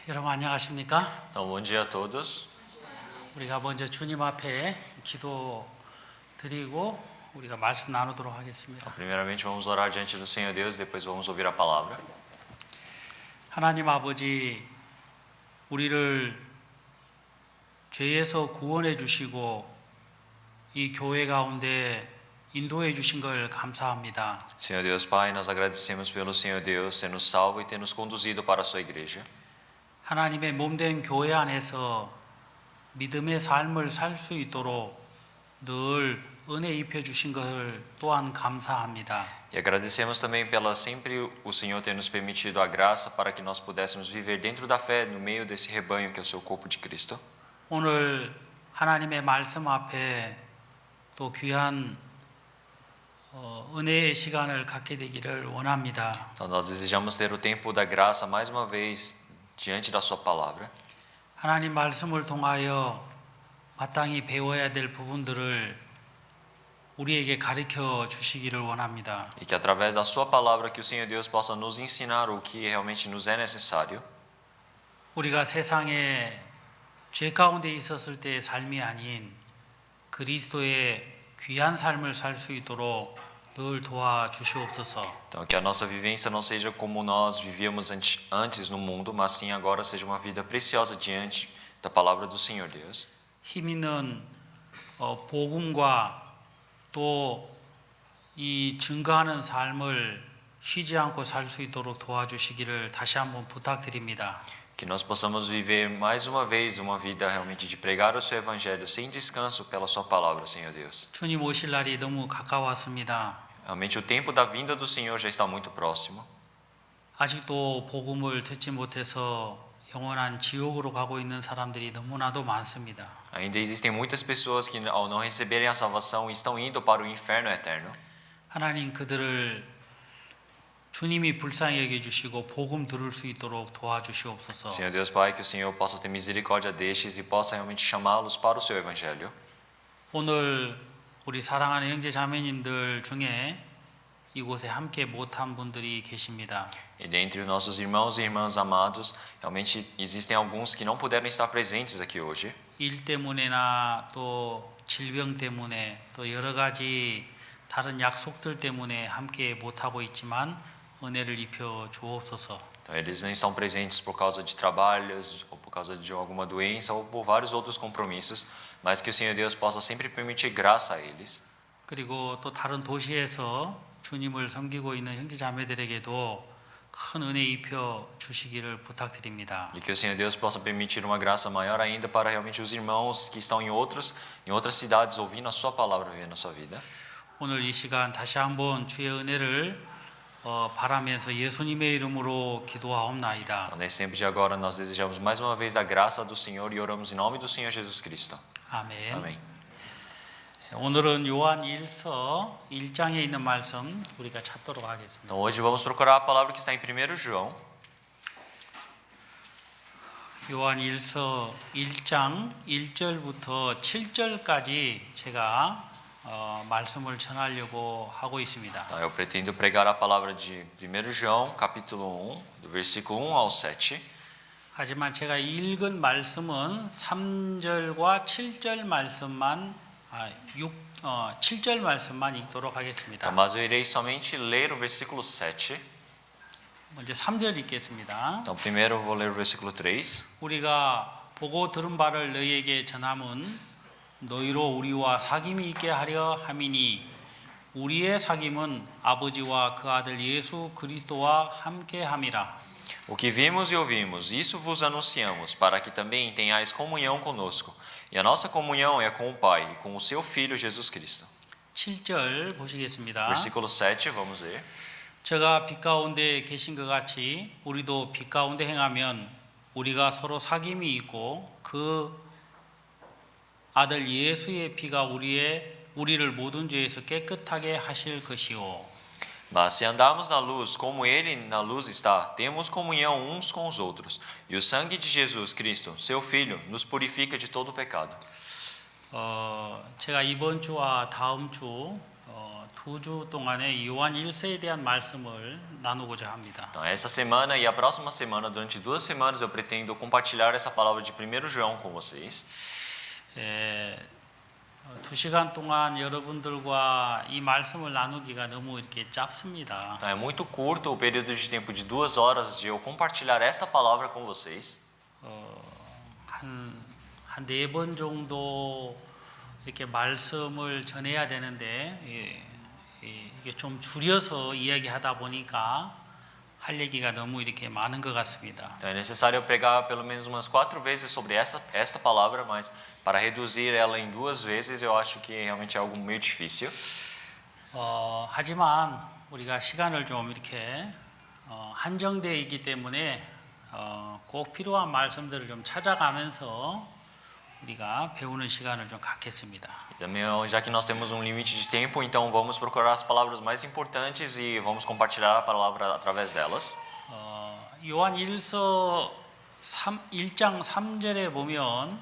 여러분 안녕하십니까? Então, bom dia a todos. 우리가 먼저 주님 앞에 기도 드리고 우리가 말씀 나누도록 하겠습니다. Primeiramente, vamos orar diante do Senhor Deus, depois vamos ouvir a palavra. 하나님 아버지, 우리를 죄에서 구원해 주시고 이 교회 가운데 인도해 주신 걸 감사합니다. Senhor Deus Pai, nós agradecemos pelo Senhor Deus ter nos salvo e ter nos conduzido para a sua igreja. 하나님의 몸된 교회 안에서 믿음의 삶을 살 수 있도록 늘 은혜 입혀 주신 것을 또한 감사합니다. E agradecemos também pela sempre o Senhor ter nos permitido a graça para que nós pudéssemos viver dentro da fé, no meio desse rebanho que é o seu corpo de Cristo. 오늘 하나님의 말씀 앞에 또 귀한 은혜의 시간을 갖게 되기를 원합니다. Então, nós desejamos ter o tempo da graça mais uma vez diante da sua palavra. 하나님 말씀을 통하여 마땅히 배워야 될 부분들을 우리에게 가르쳐 주시기를 원합니다. E que através da sua palavra que o Senhor Deus possa nos ensinar o que realmente nos é necessário. 우리가 세상에 죄 가운데 있었을 때의 삶이 아닌 그리스도의 귀한 삶을 살 수 있도록 늘 도와주시옵소서. Então, que a nossa vivência não seja como nós vivíamos antes no mundo, mas sim agora seja uma vida preciosa diante da palavra do Senhor Deus. 힘 있는 복음과 또 이 증거하는 삶을 쉬지 않고 살 수 있도록 도와주시기를 다시 한번 부탁드립니다. Que nós possamos viver mais uma vez uma vida realmente de pregar o seu evangelho sem descanso pela sua palavra, Senhor Deus. 주님 오실 날이 너무 가까웠습니다. Realmente o tempo da vinda do Senhor já está muito próximo. 아직도 복음을 듣지 못해서 영원한 지옥으로 가고 있는 사람들이 너무나도 많습니다. Ainda existem muitas pessoas que ao não receberem a salvação estão indo para o inferno eterno. 하나님 그들을 주님이 불쌍히 여겨 주시고 복음 들을 수 있도록 도와주시옵소서. Senhor Deus Pai, que o Senhor possa ter misericórdia destes e possa realmente chamá-los para o seu evangelho. 오늘 우리 사랑하는 형제 자매님들 중에 이곳에 함께 못한 분들이 계십니다. E dentre os nossos irmãos e irmãs amados, realmente existem alguns que não puderam estar presentes aqui hoje. 일 때문에나 또 질병 때문에 또 여러 가지 다른 약속들 때문에 함께 못하고 있지만 은혜를 입혀 주옵소서. Então, eles não estão presentes por causa de trabalhos, ou por causa de alguma doença, ou por vários outros compromissos, mas que o Senhor Deus possa sempre permitir graça a eles. 그리고 또 다른 도시에서 주님을 섬기고 있는 형제 자매들에게도 큰 은혜 입혀 주시기를 부탁드립니다. E que o Senhor Deus possa permitir uma graça maior ainda para realmente os irmãos que estão em outras cidades ouvindo a sua palavra, vivendo a sua vida. 오늘 이 시간 다시 한번 주의 은혜를 바라면서 예수님의 이름으로 기도하옵나이다. Então, nesse tempo de agora, nós desejamos mais uma vez a graça do Senhor e oramos em nome do Senhor Jesus Cristo. 아멘. Amém. 오늘은 요한 1서 1장에 있는 말씀 우리가 찾도록 하겠습니다. Então, hoje vamos procurar a palavra que está em 1 João. 요한 1서 1장 1절부터 7절까지 제가 말씀을 전하려고 하고 있습니다. Então, eu pretendo pregar a palavra de 1 João, capítulo 1, do versículo 1 ao 7. 하지만 제가 읽은 말씀은 3절과 7절 말씀만 7절 말씀만 읽도록 하겠습니다. Então, mas eu irei somente ler o versículo 7. 먼저 3절 읽겠습니다. Então, primeiro eu vou ler o versículo 3. 우리가 보고 들은 바를 너희에게 전함은 너희로 우리와 사귐이 있게 하려 함이니 우리의 사귐은 아버지와 그 아들 예수 그리스도와 함께 함이라. O que vimos e ouvimos, isso vos anunciamos, para que também tenhais comunhão conosco. E a nossa comunhão é com o Pai e com o seu Filho Jesus Cristo. 7절 보시겠습니다. Versículo 7, vamos ler. 저가 빛 가운데 계신 것 같이 우리도 빛 가운데 행하면 우리가 서로 사귐이 있고 그 아들 예수의 피가 우리를 모든 죄에서 깨끗하게 하실 것이요. Mas se andarmos na luz, como Ele na luz está, temos comunhão uns com os outros. E o sangue de Jesus Cristo, seu Filho, nos purifica de todo pecado. 제가 이번 주와 다음 주 두 주 동안에 요한 1서에 대한 말씀을 나누고자 합니다. Então, essa semana e a próxima semana, durante 2 semanas, eu pretendo compartilhar essa palavra de 1 João com vocês. 2시간 동안 여러분들과 이 말씀을 나누기가 너무 이렇게 짧습니다. Então, é muito curto o período de tempo de 2 horas de eu compartilhar esta palavra com vocês. 한 4번 정도 이렇게 말씀을 전해야 되는데 이게 좀 줄여서 이야기하다 보니까 할 얘기가 너무 이렇게 많은 것 같습니다. Então, é necessário eu pregar pelo menos umas 4 vezes sobre esta palavra, mas para reduzir ela em 2 vezes eu acho que realmente é algo meio difícil. 하지만 우리가 시간을 좀 이렇게 한정되어 있기 때문에 꼭 필요한 말씀들을 좀 찾아가면서 우리가 배우는 시간을 좀 갖겠습니다. Também, já que nós temos um limite de tempo, então vamos procurar as palavras mais importantes e vamos compartilhar a palavra através delas. 요한 1서 1장 3절에 보면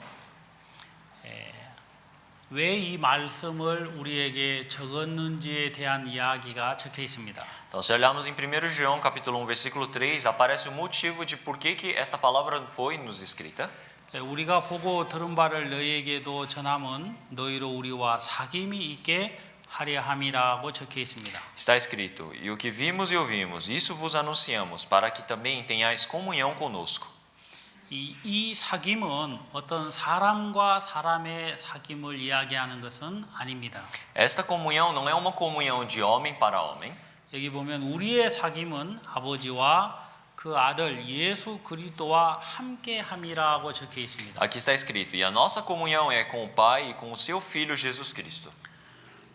왜 이 말씀을 우리에게 적었는지에 대한 이야기가 적혀 있습니다. Então, se olharmos em 1 João, capítulo 1, versículo 3, aparece o motivo de por que esta palavra foi nos escrita. 우리가 보고 들은 바를 너희에게도 전함은 너희로 우리와 사귐이 있게 하려 함이라고 적혀 있습니다. Está escrito: E o que vimos e ouvimos, isso vos anunciamos, para que também tenhais comunhão conosco. 이 사귐은 어떤 사람과 사람의 사귐을 이야기하는 것은 아닙니다. Esta comunhão não é uma comunhão de homem para homem. 여기 보면 우리의 사귐은 아버지와 그 아들 예수 그리스도와 함께 함이라고 적혀 있습니다. Aqui está escrito: E a nossa comunhão é com o Pai e com o seu Filho Jesus Cristo.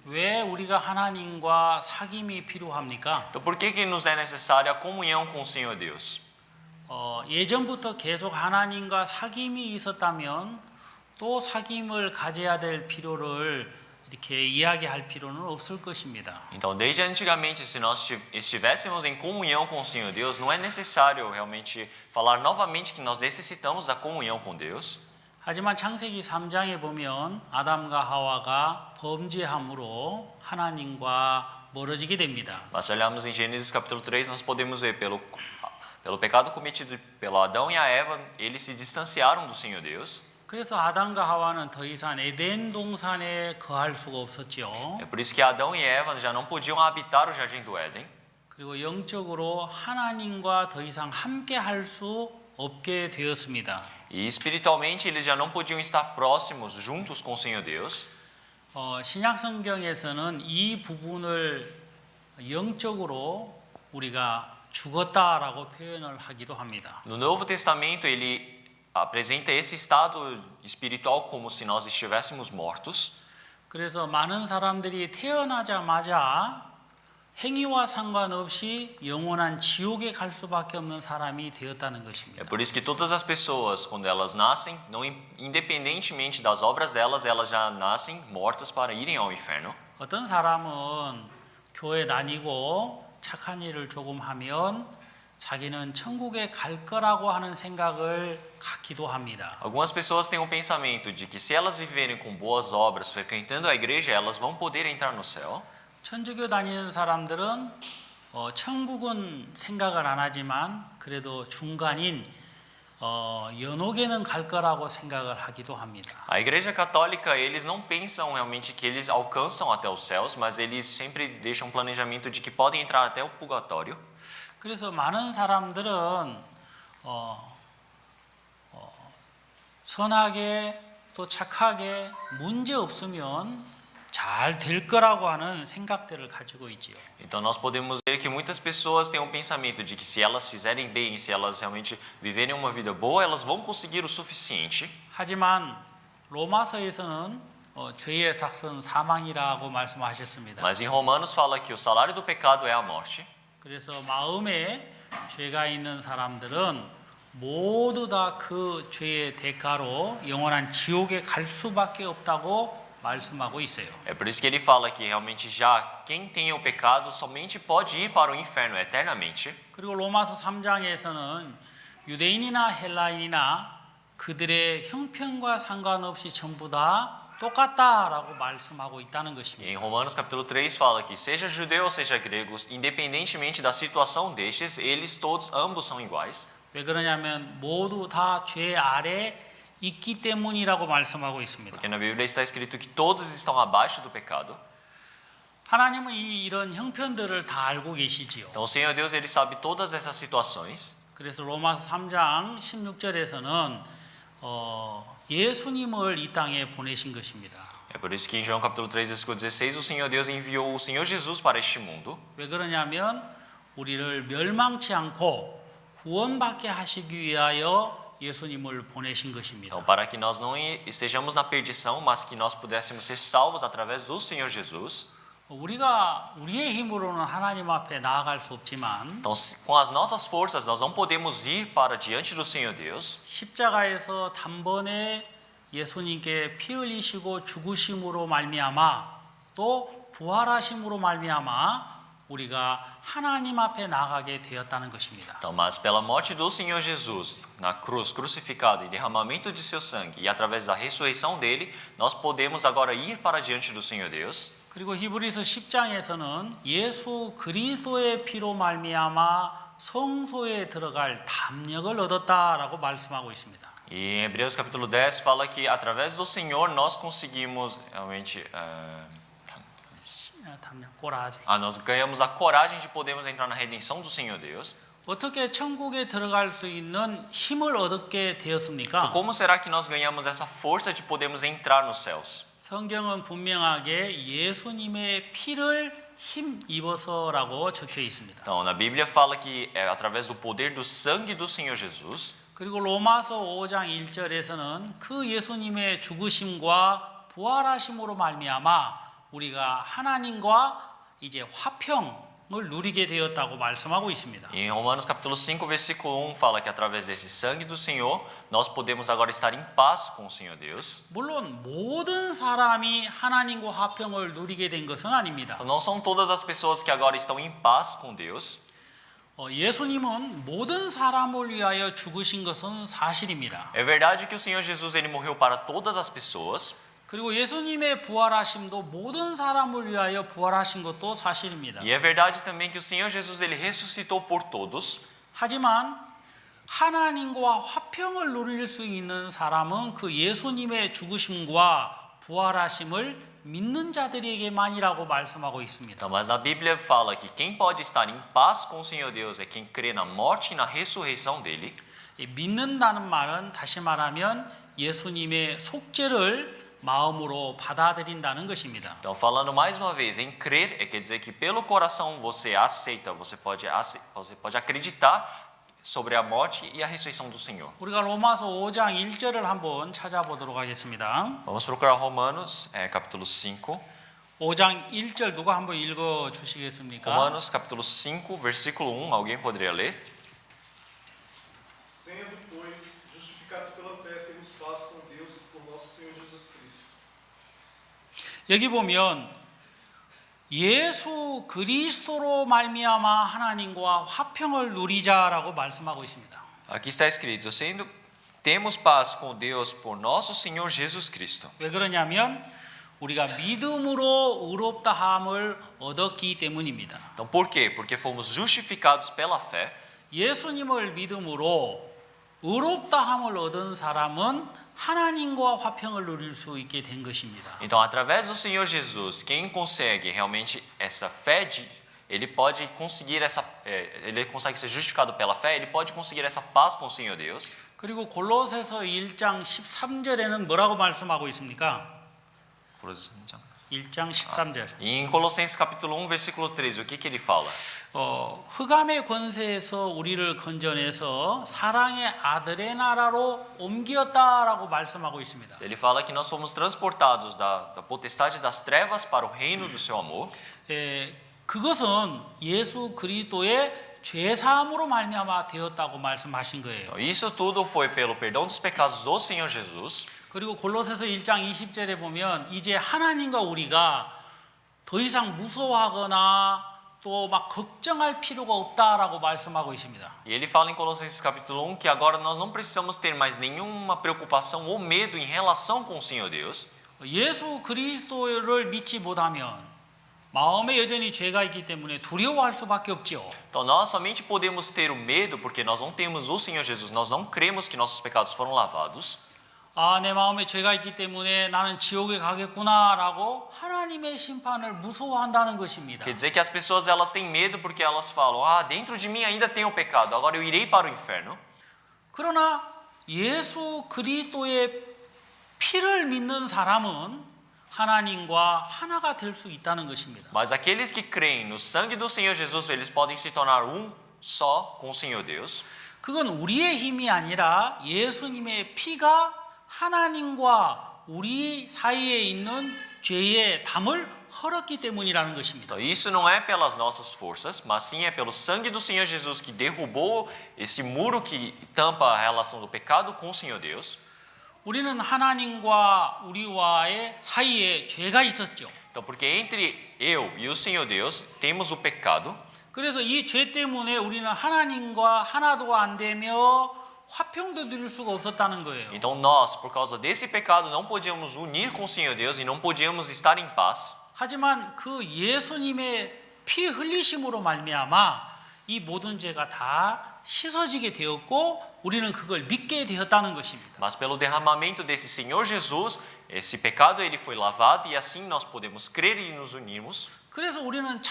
왜 우리가 하나님과 사귐이 필요합니까? Então, por que nos é necessária a comunhão com o Senhor Deus? 예전부터 계속 하나님과 사귐이 있었다면 또 사귐을 가져야 될 필요를 이렇게 이야기할 필요는 없을 것입니다. Então, desde antigamente, se nós estivéssemos em comunhão com o Senhor Deus, não é necessário realmente falar novamente que nós necessitamos da comunhão com Deus. 하지만 창세기 3장에 보면 아담과 하와가 범죄함으로 하나님과 멀어지게 됩니다. Mas se olharmos em Gênesis capítulo 3, nós podemos ver pelo pecado cometido pelo Adão e a Eva, eles se distanciaram do Senhor Deus. 그래서 아담과 하와는 더 이상 에덴 동산에 거할 수가 없었지요. É por isso que Adão e Eva já não podiam habitar o jardim do Éden. 그리고 영적으로 하나님과 더 이상 함께 할 수 없게 되었습니다. E espiritualmente eles já não podiam estar próximos, juntos com o Senhor Deus. 신약 성경에서는 이 부분을 영적으로 우리가 죽었다라고 표현을 하기도 합니다. No Novo Testamento ele apresenta esse estado espiritual como se nós estivéssemos mortos. 그래서 많은 사람들이 태어나자마자 행위와 상관없이 영원한 지옥에 갈 수밖에 없는 사람이 되었다는 것입니다. É por isso que todas as pessoas, quando elas nascem, não independentemente das obras delas, elas já nascem mortas para irem ao inferno. 어떤 사람은 교회 다니고 착한 일을 조금 하면 자기는 천국에 갈 거라고 하는 생각을 갖기도 합니다. Algumas pessoas têm o pensamento de que se elas viverem com boas obras, frequentando a igreja, elas vão poder entrar no céu. 천주교 다니는 사람들은 천국은 생각을 안 하지만 그래도 중간인 연옥에는 갈 거라고 생각을 하기도 합니다. A igreja católica, eles não pensam realmente que eles alcançam até os céus, mas eles sempre deixam um planejamento de que podem entrar até o purgatório. 그래서 많은 사람들은 선하게 또 착하게 문제 없으면 잘 될 거라고 하는 생각들을 가지고 있지요. Então nós podemos ver que muitas pessoas têm um pensamento de que se elas fizerem bem, se elas realmente viverem uma vida boa, elas vão conseguir o suficiente. 하지만 로마서에서는 죄의 삭은 사망이라고 말씀하셨습니다. Mas em Romanos fala que o salário do pecado é a morte. 그래서 마음에 죄가 있는 사람들은 모두 다 그 죄의 대가로 영원한 지옥에 갈 수밖에 없다고 말씀하고 있어요. É por isso que ele fala que realmente já quem tem o pecado somente pode ir para o inferno eternamente. 그리고 로마서 3장에서는 유대인이나 헬라인이나 그들의 형편과 상관없이 전부 다 똑같다라고 말씀하고 있다는 E 것입니다. em Romanos capítulo 3 fala que seja judeu ou seja grego, independentemente da situação destes, eles todos ambos são iguais. 왜 그러냐면 모두 다 죄 아래 있기 때문이라고 말씀하고 있습니다. Porque na Bíblia está escrito que todos estão abaixo do pecado. 하나님은 이런 형편들을 다 알고 계시지요. Então o Senhor Deus, ele sabe todas essas situações. 그래서 로마서 3장 16절에서는 예수님을 이 땅에 보내신 것입니다. É por isso que em João capítulo 3, versículo 16, o Senhor Deus enviou o Senhor Jesus para este mundo. 왜 그러냐면 우리를 멸망치 않고 구원받게 하시기 위하여 예수님을 보내신 것입니다. Então, para que nós não estejamos na perdição, mas que nós pudéssemos ser salvos através do Senhor Jesus. 우리가 우리의 힘으로는 하나님 앞에 나아갈 수 없지만 Então, com as nossas forças, nós não podemos ir para diante do Senhor Deus. 십자가에서 단번에 예수님께 피 흘리시고 죽으심으로 말미암아 또 부활하심으로 말미암아 우리가 하나님 앞에 나가게 되었다는 것입니다. Então, mas pela morte do Senhor Jesus na cruz, crucificado e derramamento de seu sangue, e através da ressurreição dele, nós podemos agora ir para diante do Senhor Deus. 그리고 히브리서 10장에서는 예수 그리스도의 피로 말미암아 성소에 들어갈 담력을 얻었다라고 말씀하고 있습니다. E em Hebreus capítulo 10 fala que através do Senhor nós conseguimos realmente 담력 꼬라지. nós ganhamos a coragem de podermos entrar na redenção do Senhor Deus. 어떻게 천국에 들어갈 수 있는 힘을 얻게 Então, 되었습니까? como será que nós ganhamos essa força de podermos entrar nos céus? 성경은 분명하게 예수님의 피를 힘입어서라고 적혀 있습니다. Então, na Bíblia fala que é através do poder do sangue do Senhor Jesus. 그리고 로마서 5장 1절에서는 그 예수님의 죽으심과 부활하심으로 말미암아 우리가 하나님과 이제 화평을 누리게 되었다고 말씀하고 있습니다. E em Romanos capítulo 5, versículo 1 fala que através desse sangue do Senhor nós podemos agora estar em paz com o Senhor Deus. 물론 모든 사람이 하나님과 화평을 누리게 된 것은 아닙니다. Então, não são todas as pessoas que agora estão em paz com Deus. 예수님은 모든 사람을 위하여 죽으신 것은 사실입니다. É verdade que o Senhor Jesus ele morreu para todas as pessoas. 그리고 예수님의 부활하심도 모든 사람을 위하여 부활하신 것도 사실입니다. E é verdade também que o Senhor Jesus ele ressuscitou por todos. 하지만 하나님과 화평을 누릴 수 있는 사람은 그 예수님의 죽으심과 부활하심을 믿는 자들에게만이라고 말씀하고 있습니다. Então, mas na Bíblia fala que quem pode estar em paz com o Senhor Deus é quem crê na morte e na ressurreição dele. 이 믿는다는 말은 다시 말하면 예수님의 속죄를 마음으로 받아들인다는 것입니다. Então, falando mais uma vez, em crer quer dizer que pelo coração você aceita, você pode acreditar sobre a morte e a ressurreição do Senhor. 우리가 로마서 5장 1절을 한번 찾아보도록 하겠습니다. Vamos procurar Romanos, capítulo 5. 5장 1절 누가 한번 읽어 주시겠습니까? Romanos, capítulo 5, versículo 1. Alguém poderia ler? Sendo, pois, justificados pela fé, temos paz com Deus por nosso Senhor Jesus Cristo. 여기 보면 예수 그리스도로 말미암아 하나님과 화평을 누리자라고 말씀하고 있습니다. Aqui está escrito, sendo temos paz com Deus por nosso Senhor Jesus Cristo. 왜 그러냐면 우리가 믿음으로 의롭다함을 얻었기 때문입니다. Então, por quê? Porque fomos justificados pela fé. 예수님을 믿음으로 의롭다함을 얻은 사람은 하나님과 화평을 누릴 수 있게 된 것입니다. Então, através do Senhor Jesus, quem consegue realmente essa fé, ele pode conseguir ele consegue ser justificado pela fé, ele pode conseguir essa paz com o Senhor Deus. 그리고 골로새서 1장 13절에는 뭐라고 말씀하고 있습니까? 1장 13절. E em Colossenses capítulo 1, versículo 13, o que ele fala? 흑암의 권세에서 우리를 건져내서 사랑의 아들의 나라로 옮겼다라고 말씀하고 있습니다. Ele fala que nós fomos transportados da potestade das trevas para o reino do seu amor. 그것은 예수 그리스도의 죄 사함으로 말미암아 되었다고 말씀하신 거예요. Então, isso tudo foi pelo perdão dos pecados do Senhor Jesus. 그리고 골로새서 1장 20절에 보면 이제 하나님과 우리가 더 이상 무서워하거나 또 막 걱정할 필요가 없다라고 말씀하고 있습니다. E ele fala em Colossenses capítulo 1 que agora nós não precisamos ter mais nenhuma preocupação ou medo em relação com o Senhor Deus. 예수 그리스도를 믿지 못하면 마음에 여전히 죄가 있기 때문에 두려워할 수밖에 없지요. Então nós somente podemos ter o medo porque nós não temos o Senhor Jesus, nós não cremos que nossos pecados foram lavados. 아, 내 마음에 죄가 있기 때문에 나는 지옥에 가겠구나라고 하나님의 심판을 무서워한다는 것입니다. Quer dizer que as pessoas elas têm medo porque elas falam: "Ah, dentro de mim ainda tem o pecado, agora eu irei para o inferno". 그러나 예수 그리스도의 피를 믿는 사람은 하나님과 하나가 될 수 있다는 것입니다. Mas aqueles que creem no sangue do Senhor Jesus, eles podem se tornar um só com o Senhor Deus. 그건 우리의 힘이 아니라 예수님의 피가 하나님과 우리 사이에 있는 죄의 담을 헐었기 때문이라는 것입니다. Então, isso não é pelas nossas forças, mas sim é pelo sangue do Senhor Jesus que derrubou esse muro que tampa a relação do pecado com o Senhor Deus. 우리는 하나님과 우리와의 사이에 죄가 있었죠. Então, porque entre eu e o Senhor Deus temos o pecado. 그래서 이 죄 때문에 우리는 하나님과 하나도 안 되며 화평도 누릴 수가 없었다는 거예요. Então nós, por causa desse pecado, não podíamos unir com o Senhor Deus e não podíamos estar em paz. 하지만 그 예수님의 피 흘리심으로 말미암아 이 모든 죄가 다 씻어지게 되었고 우리는 그걸 믿게 되었다는 것입니다. Mas pelo derramamento desse Senhor Jesus, esse pecado ele foi lavado e assim nós podemos crer e nos unirmos. 그래서 우리는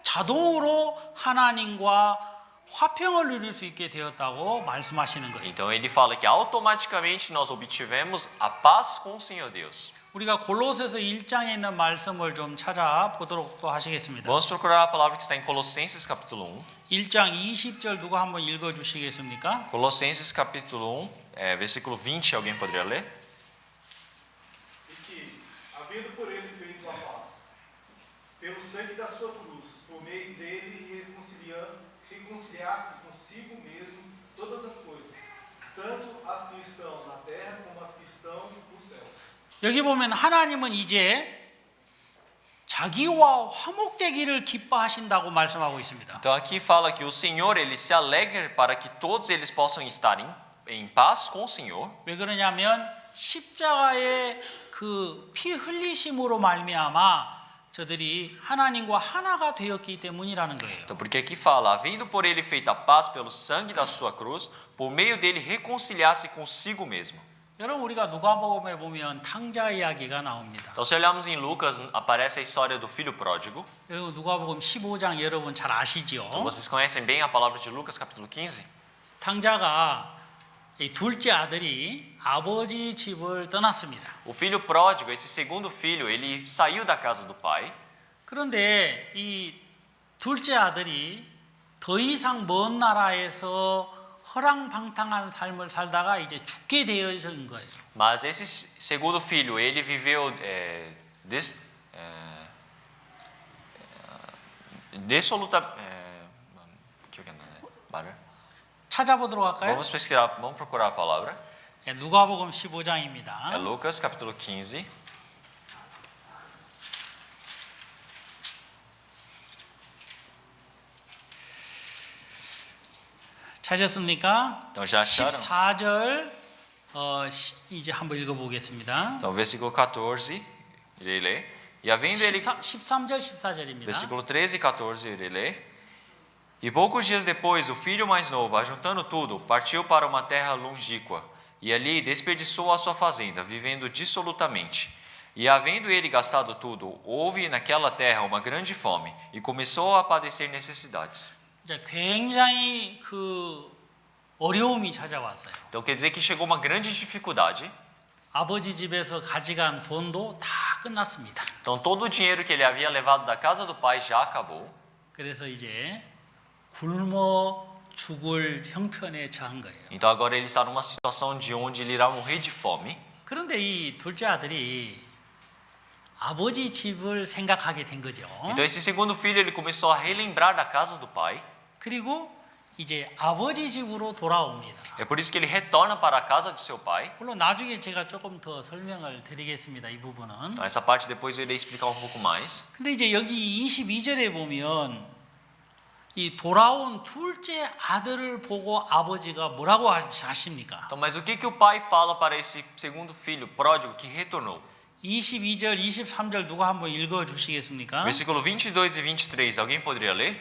자동으로 하나님과 화평을 누릴 수 있게 되었다고 말씀하시는 거예요. Então ele fala que automaticamente nós obtivemos a paz com o Senhor Deus. 우리가 골로새서 1장에 있는 말씀을 좀 찾아보도록 또 하시겠습니다. Vamos procurar a palavra que está em Colossenses capítulo 1. 1장 20절 누가 한번 읽어 주시겠습니까? Colossenses capítulo 1, versículo 20, alguém poderia ler? E que, havendo por ele feito a paz, pelo sangue da sua cruz, por meio dele reconciliasse consigo mesmo todas as coisas, tanto as que estão na terra como as que estão nos céus. 여기 보면 하나님은 이제 자기와 화목되기를 기뻐하신다고 말씀하고 있습니다. Então aqui fala que o Senhor ele se alegra para que todos eles possam estar em paz com o Senhor. 왜 그러냐면 십자가의 그 피 흘리심으로 말미암아 저들이 하나님과 하나가 되었기 때문이라는 거예요. Então porque aqui fala, havendo por ele feita a paz pelo sangue da sua cruz, por meio dele reconciliasse consigo mesmo. 여러분 우리가 누가복음에 보면 탕자 이야기가 나옵니다. Então se olharmos em Lucas, aparece a história do filho pródigo. 여러분 누가복음 15장 여러분 잘 아시죠? Então vocês conhecem bem a palavra de Lucas capítulo 15? 탕자가 이 둘째 아들이 아버지 집을 떠났습니다. O filho pródigo, esse segundo filho, ele saiu da casa do pai. 그런데 이 둘째 아들이 더 이상 먼 나라에서 허랑방탕한 삶을 살다가 이제 죽게 되어진 거예요. Mas esse segundo filho, ele viveu 말을 찾아보도록 할까요? Vamos pesquisar, vamos procurar a palavra. 네, 누가복음 15장입니다. É Lucas capítulo 15. 찾았습니까? Então já acharam? 14절 이제 한번 읽어보겠습니다. Então versículo 14, irei ler. E havendo ele 13절 14절입니다. Versículo 13 e 14, ele lê. E poucos dias depois, o filho mais novo, ajuntando tudo, partiu para uma terra longínqua, e ali desperdiçou a sua fazenda, vivendo dissolutamente. E havendo ele gastado tudo, houve naquela terra uma grande fome, e começou a padecer necessidades. 이제 굉장히 그 어려움이 찾아왔어요. Então quer dizer que chegou uma grande dificuldade. 아버지 집에서 가져간 돈도 다 끝났습니다. Então todo o dinheiro que ele havia levado da casa do pai já acabou. 그래서 이제 굶어 죽을 형편에 처한 거예요. Então agora ele está numa situação de onde ele irá morrer de fome. 그런데 이 둘째 아들이 아버지 집을 생각하게 된 거죠. Então esse segundo filho ele começou a relembrar da casa do pai. 그리고 이제 아버지 집으로 돌아옵니다. É por isso que ele retorna para a casa de seu pai. 물론 나중에 제가 조금 더 설명을 드리겠습니다. 이 부분은. Essa parte depois eu irei explicar um pouco mais. 근데 이제 여기 22절에 보면 이 돌아온 둘째 아들을 보고 아버지가 뭐라고 하십니까? Então, mas o que o pai fala para esse segundo filho pródigo que retornou? 22절, 23절 누가 한번 읽어 주시겠습니까? Versículo 22 e 23, alguém poderia ler?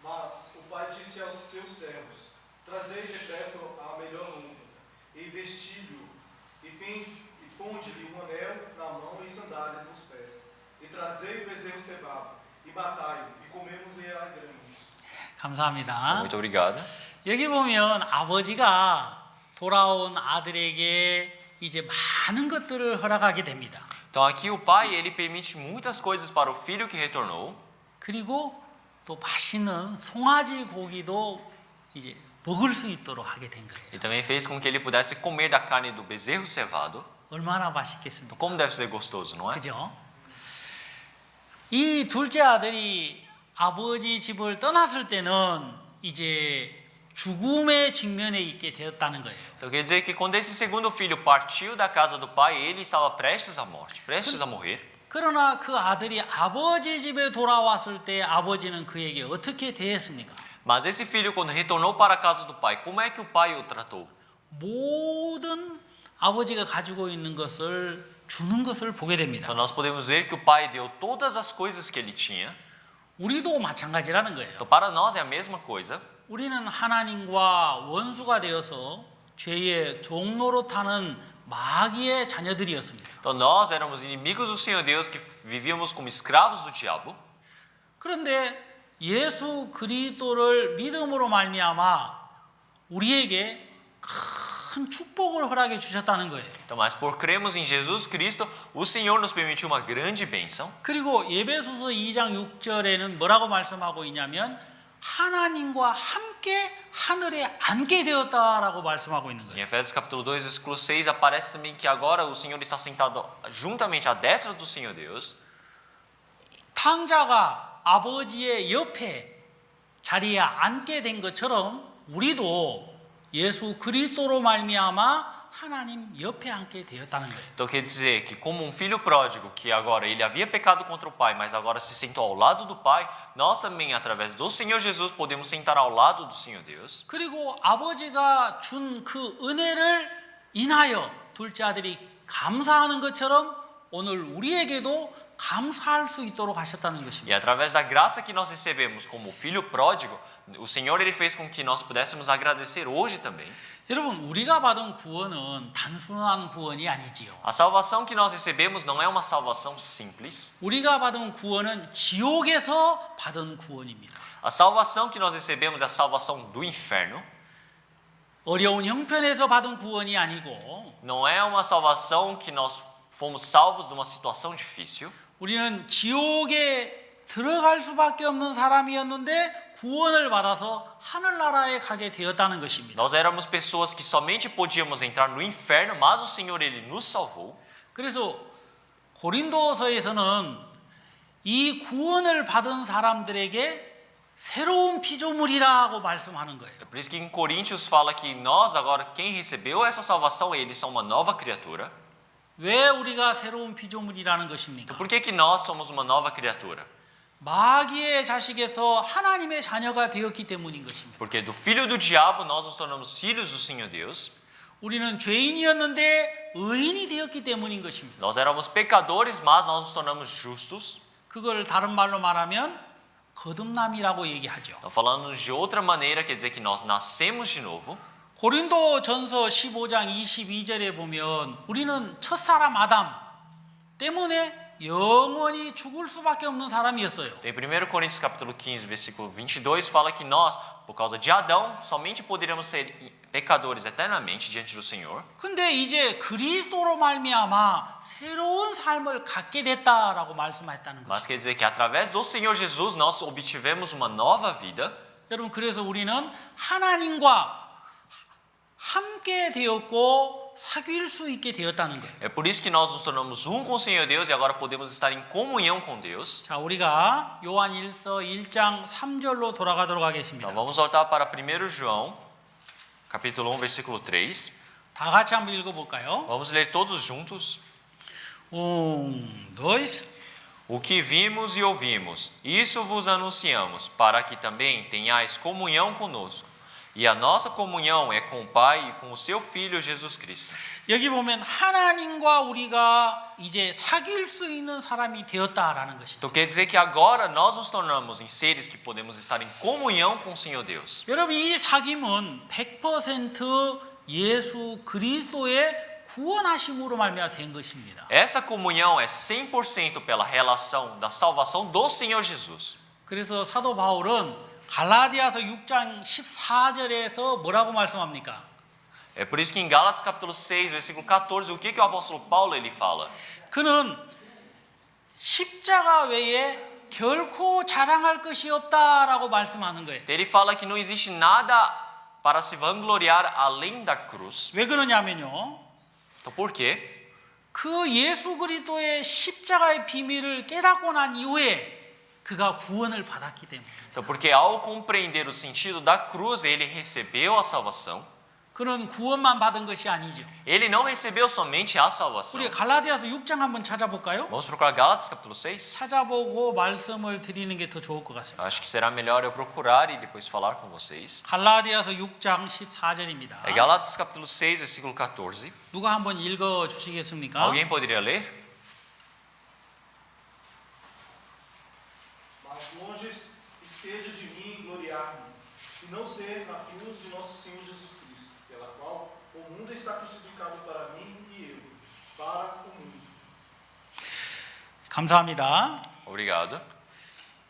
Mas o pai disse aos seus servos: Trazei depressa a melhor lâmpada, e vestilho, e ponde-lhe um anel na mão e sandálias nos pés. E trazei o bezerro cevado, e matai-o, e comemos e alegramos. 감사합니다. Muito obrigado. 여기 보면 아버지가 돌아온 아들에게 이제 많은 것들을 허락하게 됩니다. Então aqui o pai, ele permite muitas coisas para o filho que retornou. 그리고 또 맛있는 송아지 고기도 이제 먹을 수 있도록 하게 된 거예요. E também fez com que ele pudesse comer da carne do bezerro cevado. 얼마나 맛있겠습니까? Como deve ser gostoso, não é? 그죠? 이 둘째 아들이 아버지 집을 떠났을 때는 이제 죽음의 직면에 있게 되었다는 거예요. Então quer dizer que quando esse segundo filho partiu da casa do pai, ele estava prestes à morte, prestes a morrer. 그러나 그 아들이 아버지 집에 돌아왔을 때 아버지는 그에게 어떻게 대했습니까? Mas esse filho, quando retornou para a casa do pai, como é que o pai o tratou? 모든 아버지가 가지고 있는 것을 주는 것을 보게 됩니다. Então nós podemos ver que o pai deu todas as coisas que ele tinha. 우리도 마찬가지라는 거예요. Então para nós é a mesma coisa. 우리는 하나님과 원수가 되어서 죄의 종로로 타는 마귀의 자녀들이었습니다. Então nós éramos inimigos do Senhor Deus que vivíamos como escravos do diabo. 그런데 예수 그리스도를 믿음으로 말미암아 우리에게 큰 축복을 허락해 주셨다는 거예요. Então, mas por cremos em Jesus Cristo, o Senhor nos permitiu uma grande bênção. 그리고 예배소서 2장 6절에는 뭐라고 말씀하고 있냐면 하나님과 함께 하늘에 앉게 되었다라고 말씀하고 있는 Em 거예요. Efésios capítulo 2, versículo 6, aparece também que agora o Senhor está sentado juntamente à destra do Senhor Deus. 탕자가 아버지의 옆에 자리에 앉게 된 것처럼 우리도 예수 그리스도로 말미암아 하나님 옆에 앉게 되었다는 거예요. Então quer dizer que como um filho pródigo que agora ele havia pecado contra o pai, mas agora se sentou ao lado do pai, nós também através do Senhor Jesus podemos sentar ao lado do Senhor Deus. 그리고 아버지가 준 그 은혜를 인하여 둘째 아들이 감사하는 것처럼 오늘 우리에게도 감사할 수 있도록 하셨다는 E 것입니다. através da graça que nós recebemos como filho pródigo, o Senhor ele fez com que nós pudéssemos agradecer hoje também. 여러분, 우리가 받은 구원은 단순한 구원이 아니지요. A salvação que nós recebemos não é uma salvação simples. 우리가 받은 구원은 지옥에서 받은 구원입니다. A salvação que nós recebemos é a salvação do inferno. 어려운 형편에서 받은 구원이 아니고 Não é uma salvação que nós fomos salvos de uma situação difícil. 우리는 지옥에 들어갈 수밖에 없는 사람이었는데 구원을 받아서 하늘나라에 가게 되었다는 것입니다. Nós éramos pessoas que somente podíamos entrar no inferno, mas o Senhor ele nos salvou. 그래서 고린도서에서는 이 구원을 받은 사람들에게 새로운 피조물이라고 말씀하는 거예요. É por isso que em Coríntios fala que nós agora, quem recebeu essa salvação, eles são uma nova criatura. 왜 우리가 새로운 피조물이라는 것입니까? Por que nós somos uma nova criatura? 마귀의 자식에서 하나님의 자녀가 되었기 때문인 것입니다. Porque do filho do diabo nós nos tornamos filhos do Senhor Deus. 우리는 죄인이었는데 의인이 되었기 때문인 것입니다. Nós éramos pecadores, mas nós nos tornamos justos. 그걸 다른 말로 말하면 거듭남이라고 얘기하죠. Então, falando de outra maneira, quer dizer que nós nascemos de novo. 고린도전서 15장 22절에 보면 우리는 첫사람 아담 때문에 영원히 죽을 수밖에 없는 사람이었어요. Em 1 Coríntios capítulo 15, versículo 22, fala que nós, por causa de Adão, somente poderíamos ser pecadores eternamente diante do Senhor. 근데 이제 그리스도로 말미암아 새로운 삶을 갖게 됐다라고 말씀했다는 거죠. Mas quer dizer que através do Senhor Jesus nós obtivemos uma nova vida. 여러분, 그래서 우리는 하나님과 함께 되었고 사귈 수 있게 되었다는 거예요. É por isso que nós nos tornamos um com o Senhor Deus e agora podemos estar em comunhão com Deus. 자, 우리가 요한 1서 1장 3절로 돌아가도록 하겠습니다. Então vamos voltar para 1 João, capítulo 1, versículo 3. 다 같이 한번 읽어볼까요? Vamos ler todos juntos. 1, 2. O que vimos e ouvimos, isso vos anunciamos, para que também tenhais comunhão conosco. E a nossa comunhão é com o Pai e com o seu Filho Jesus Cristo. 여기 보면 하나님과 우리가 이제 사귈 수 있는 사람이 되었다라는 것입니다. Então quer dizer que agora nós nos tornamos em seres que podemos estar em comunhão com o Senhor Deus. 여러분 이 사귐은 100% 예수 그리스도의 구원하심으로 말미암아 된 것입니다. Essa comunhão é 100% pela relação da salvação do Senhor Jesus. 그래서 사도 바울은 갈라디아서 6장 14절에서 뭐라고 말씀합니까? É por isso que em Gálatas capítulo 6, versículo 14, o que o apóstolo Paulo ele fala? 그는 십자가 외에 결코 자랑할 것이 없다라고 말씀하는 거예요. Ele fala que não existe nada para se vangloriar além da cruz. 왜 그러냐면요. Então por quê? 그 예수 그리스도의 십자가의 비밀을 깨닫고 난 이후에 그가 구원을 받았기 때문에. Então porque ao compreender o sentido da cruz, ele recebeu a salvação. 그는 구원만 받은 것이 아니죠. Ele não recebeu somente a salvação. 우리 갈라디아서 6장 한번 찾아볼까요? Vamos procurar Gálatas capítulo 6? 찾아보고 말씀을 드리는 게 더 좋을 것 같습니다. Acho que será melhor eu procurar e depois falar com vocês. 갈라디아서 6장 14절입니다. É Gálatas capítulo 6, versículo 14. 누가 한번 읽어 주시겠습니까? Alguém poderia ler? Mas longe esteja de mim gloriar-me, e não ser na cruz de nosso Senhor Jesus Cristo, pela qual o mundo está crucificado para mim e eu para o mundo. 감사합니다. Obrigado.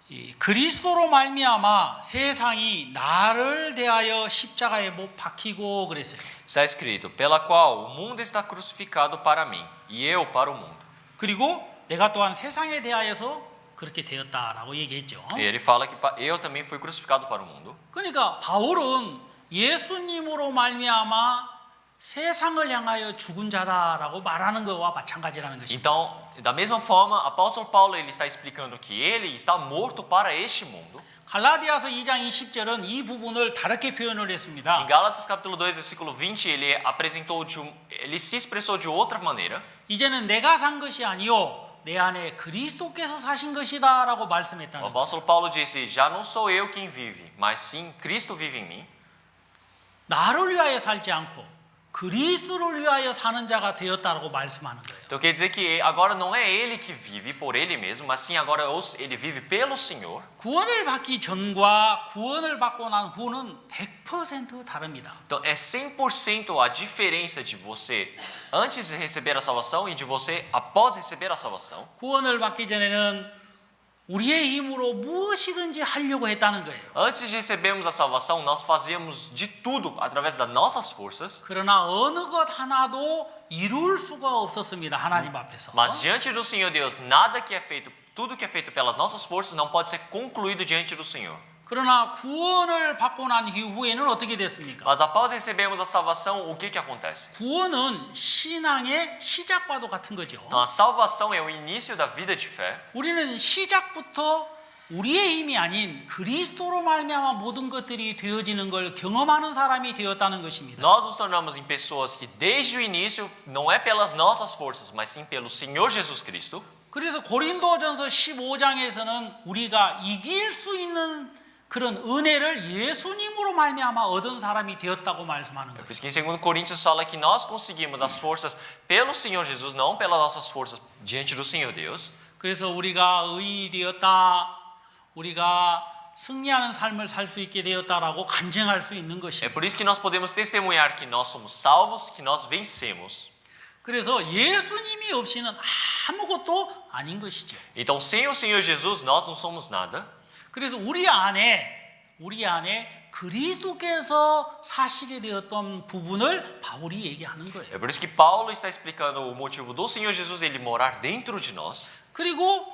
이 그리스도로 말미암아 세상이 나를 대하여 십자가에 못 박히고 그랬어요. Está escrito: pela qual o mundo está crucificado para mim e eu para o mundo. 그리고 내가 또한 세상에 대하여서 그렇게 되었다라고 얘기했죠. E ele fala que eu também fui crucificado para o mundo. 그러니까 바울은 예수님으로 말미암아 세상을 향하여 죽은 자다라고 말하는 것과 마찬가지라는 것입니다. Então, da mesma forma, apóstolo Paulo ele está explicando que ele está morto para este mundo. 갈라디아서 2장 20절은 이 부분을 다르게 표현을 Em 했습니다. Gálatas capítulo 2, versículo 20, ele se expressou de outra maneira. 이제는 내가 산 것이 아니요 내 안에 그리스도께서 사신 것이다라고 O 말씀했다는 거예요. apóstolo Paulo disse: já não sou eu quem vive, mas sim Cristo vive em mim. 나를 위하여 살지 않고 그리스도를 위하여 사는 자가 되었다라고 말씀하는 거예요. Então quer dizer que agora não é ele que vive por ele mesmo, mas sim agora ele vive pelo Senhor. 구원을 받기 전과 구원을 받고 난 후는 100% 다릅니다. Então é 100% a diferença de você antes de receber a salvação e de você após receber a salvação. 구원을 받기 전에는 우리의 힘으로 무엇이든지 하려고 했다는 거예요. Antes de recebermos a salvação, nós fazíamos de tudo através das nossas forças. 그러나 어느 것 하나도 이룰 수가 없었습니다. 하나님 앞에서. Mas diante do Senhor Deus, nada que é feito, tudo que é feito pelas nossas forças não pode ser concluído diante do Senhor. 그러나 구원을 받고 난 이후에는 어떻게 됐습니까? Mas após recebermos a salvação, o que acontece? 구원은 신앙의 시작과도 같은 거죠. Então a salvação é o início da vida de fé. 우리는 시작부터 우리의 힘이 아닌 그리스도로 말미암아 모든 것들이 되어지는 걸 경험하는 사람이 되었다는 것입니다. Nós nos tornamos em pessoas que desde o início não é pelas nossas forças, mas sim pelo Senhor Jesus Cristo. 그래서 고린도전서 15장에서는 우리가 이길 수 있는 그런 은혜를 예수님으로 말미암아 얻은 사람이 되었다고 말씀하는 É 거예요. por isso que em 2 Coríntios fala que nós conseguimos as forças pelo Senhor Jesus, não pelas nossas forças diante do Senhor Deus. 그래서 우리가 의인이 되었다, 우리가 승리하는 삶을 살 수 있게 되었다라고 간증할 수 있는 É 것입니다. por isso que nós podemos testemunhar que nós somos salvos, que nós vencemos. 그래서 예수님이 없이는 아무것도 아닌 것이죠. Então, sem o Senhor Jesus, nós não somos nada. 그래서 우리 안에 그리스도께서 사시게 되었던 부분을 바울이 얘기하는 거예요. É por isso que Paulo está explicando o motivo do Senhor Jesus ele morar dentro de nós. 그리고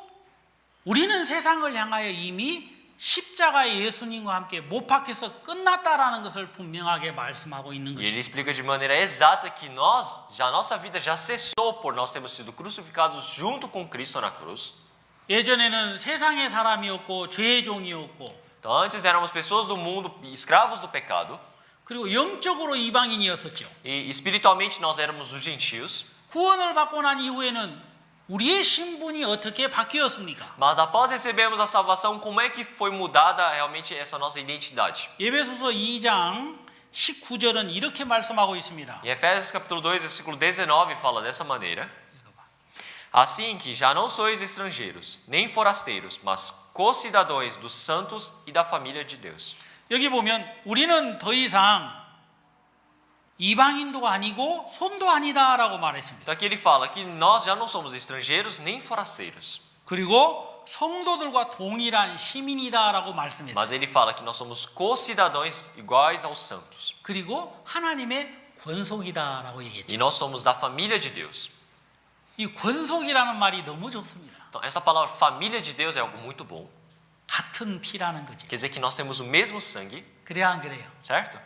우리는 세상을 향하여 이미 십자가의 예수님과 함께 못 박혀서 끝났다라는 것을 분명하게 말씀하고 있는 E ele 것입니다. explica de maneira exata que a nossa vida já cessou por nós termos sido crucificados junto com Cristo na cruz. 예전에는 세상의 사람이었고 죄의 종이었고 Então, antes éramos pessoas do mundo, escravos do pecado, 그리고 영적으로 이방인이었었죠. e espiritualmente nós éramos os gentios. 구원을 받고 난 이후에는 우리의 신분이 어떻게 바뀌었습니까? Mas após recebermos a salvação, como é que foi mudada realmente essa nossa identidade? 에베소서 2장 19절은 이렇게 말씀하고 있습니다. Em Efésios capítulo 2, versículo 19 fala dessa maneira: Assim que já não sois estrangeiros, nem forasteiros, mas co-cidadãos dos santos e da família de Deus. 여기 보면 우리는 더 이상 이방인도 아니고 손도 아니다라고 말했습니다. Então aqui ele fala que nós já não somos estrangeiros nem forasteiros. 그리고 성도들과 동일한 시민이다라고 말씀했어요. Mas ele fala que nós somos co-cidadãos iguais aos santos. 그리고 하나님의 권속이다라고 얘기했죠. E nós somos da família de Deus. 이 권속이라는 말이 너무 좋습니다. Então essa palavra família de Deus é algo muito bom. 같은 피라는 거죠. Quer dizer que nós temos o mesmo sangue, 그래야 안 그래요? certo?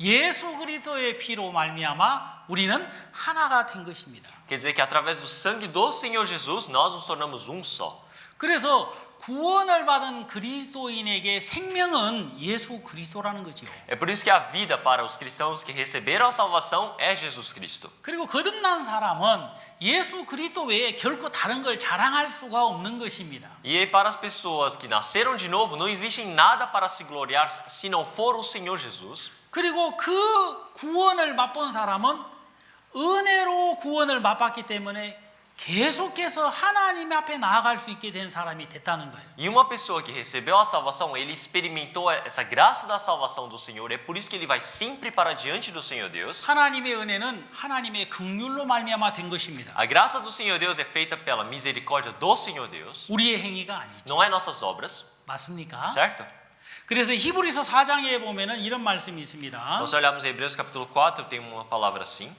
예수 그리스도의 피로 말미암아 우리는 하나가 된 것입니다. Quer dizer que através do sangue do Senhor Jesus nós nos tornamos um só. 그래서 구원을 받은 그리스도인에게 생명은 예수 그리스도라는 거죠. É por isso que a vida para os cristãos que receberam a salvação é Jesus Cristo. 그리고 거듭난 사람은 예수 그리스도 외에 결코 다른 걸 자랑할 수가 없는 것입니다. E aí, para as pessoas que nasceram de novo, não existe nada para se gloriar se não for o Senhor Jesus. 그리고 그 구원을 맛본 사람은 은혜로 구원을 맛봤기 때문에 계속해서 하나님 앞에 나아갈 수 있게 된 사람이 됐다는 거예요. E uma pessoa que recebeu a salvação, ele experimentou essa graça da salvação do Senhor. É por isso que ele vai sempre para diante do Senhor Deus. 하나님의 은혜는 하나님의 긍휼로 말미암아 된 것입니다. A graça do Senhor Deus é feita pela misericórdia do Senhor Deus. 우리의 행위가 아니죠. Não é nossas obras, 맞습니까? certo? 그래서 히브리서 4장에 보면은 이런 말씀이 있습니다. Então, se olharmos Hebreus capítulo 4, tem uma palavra assim.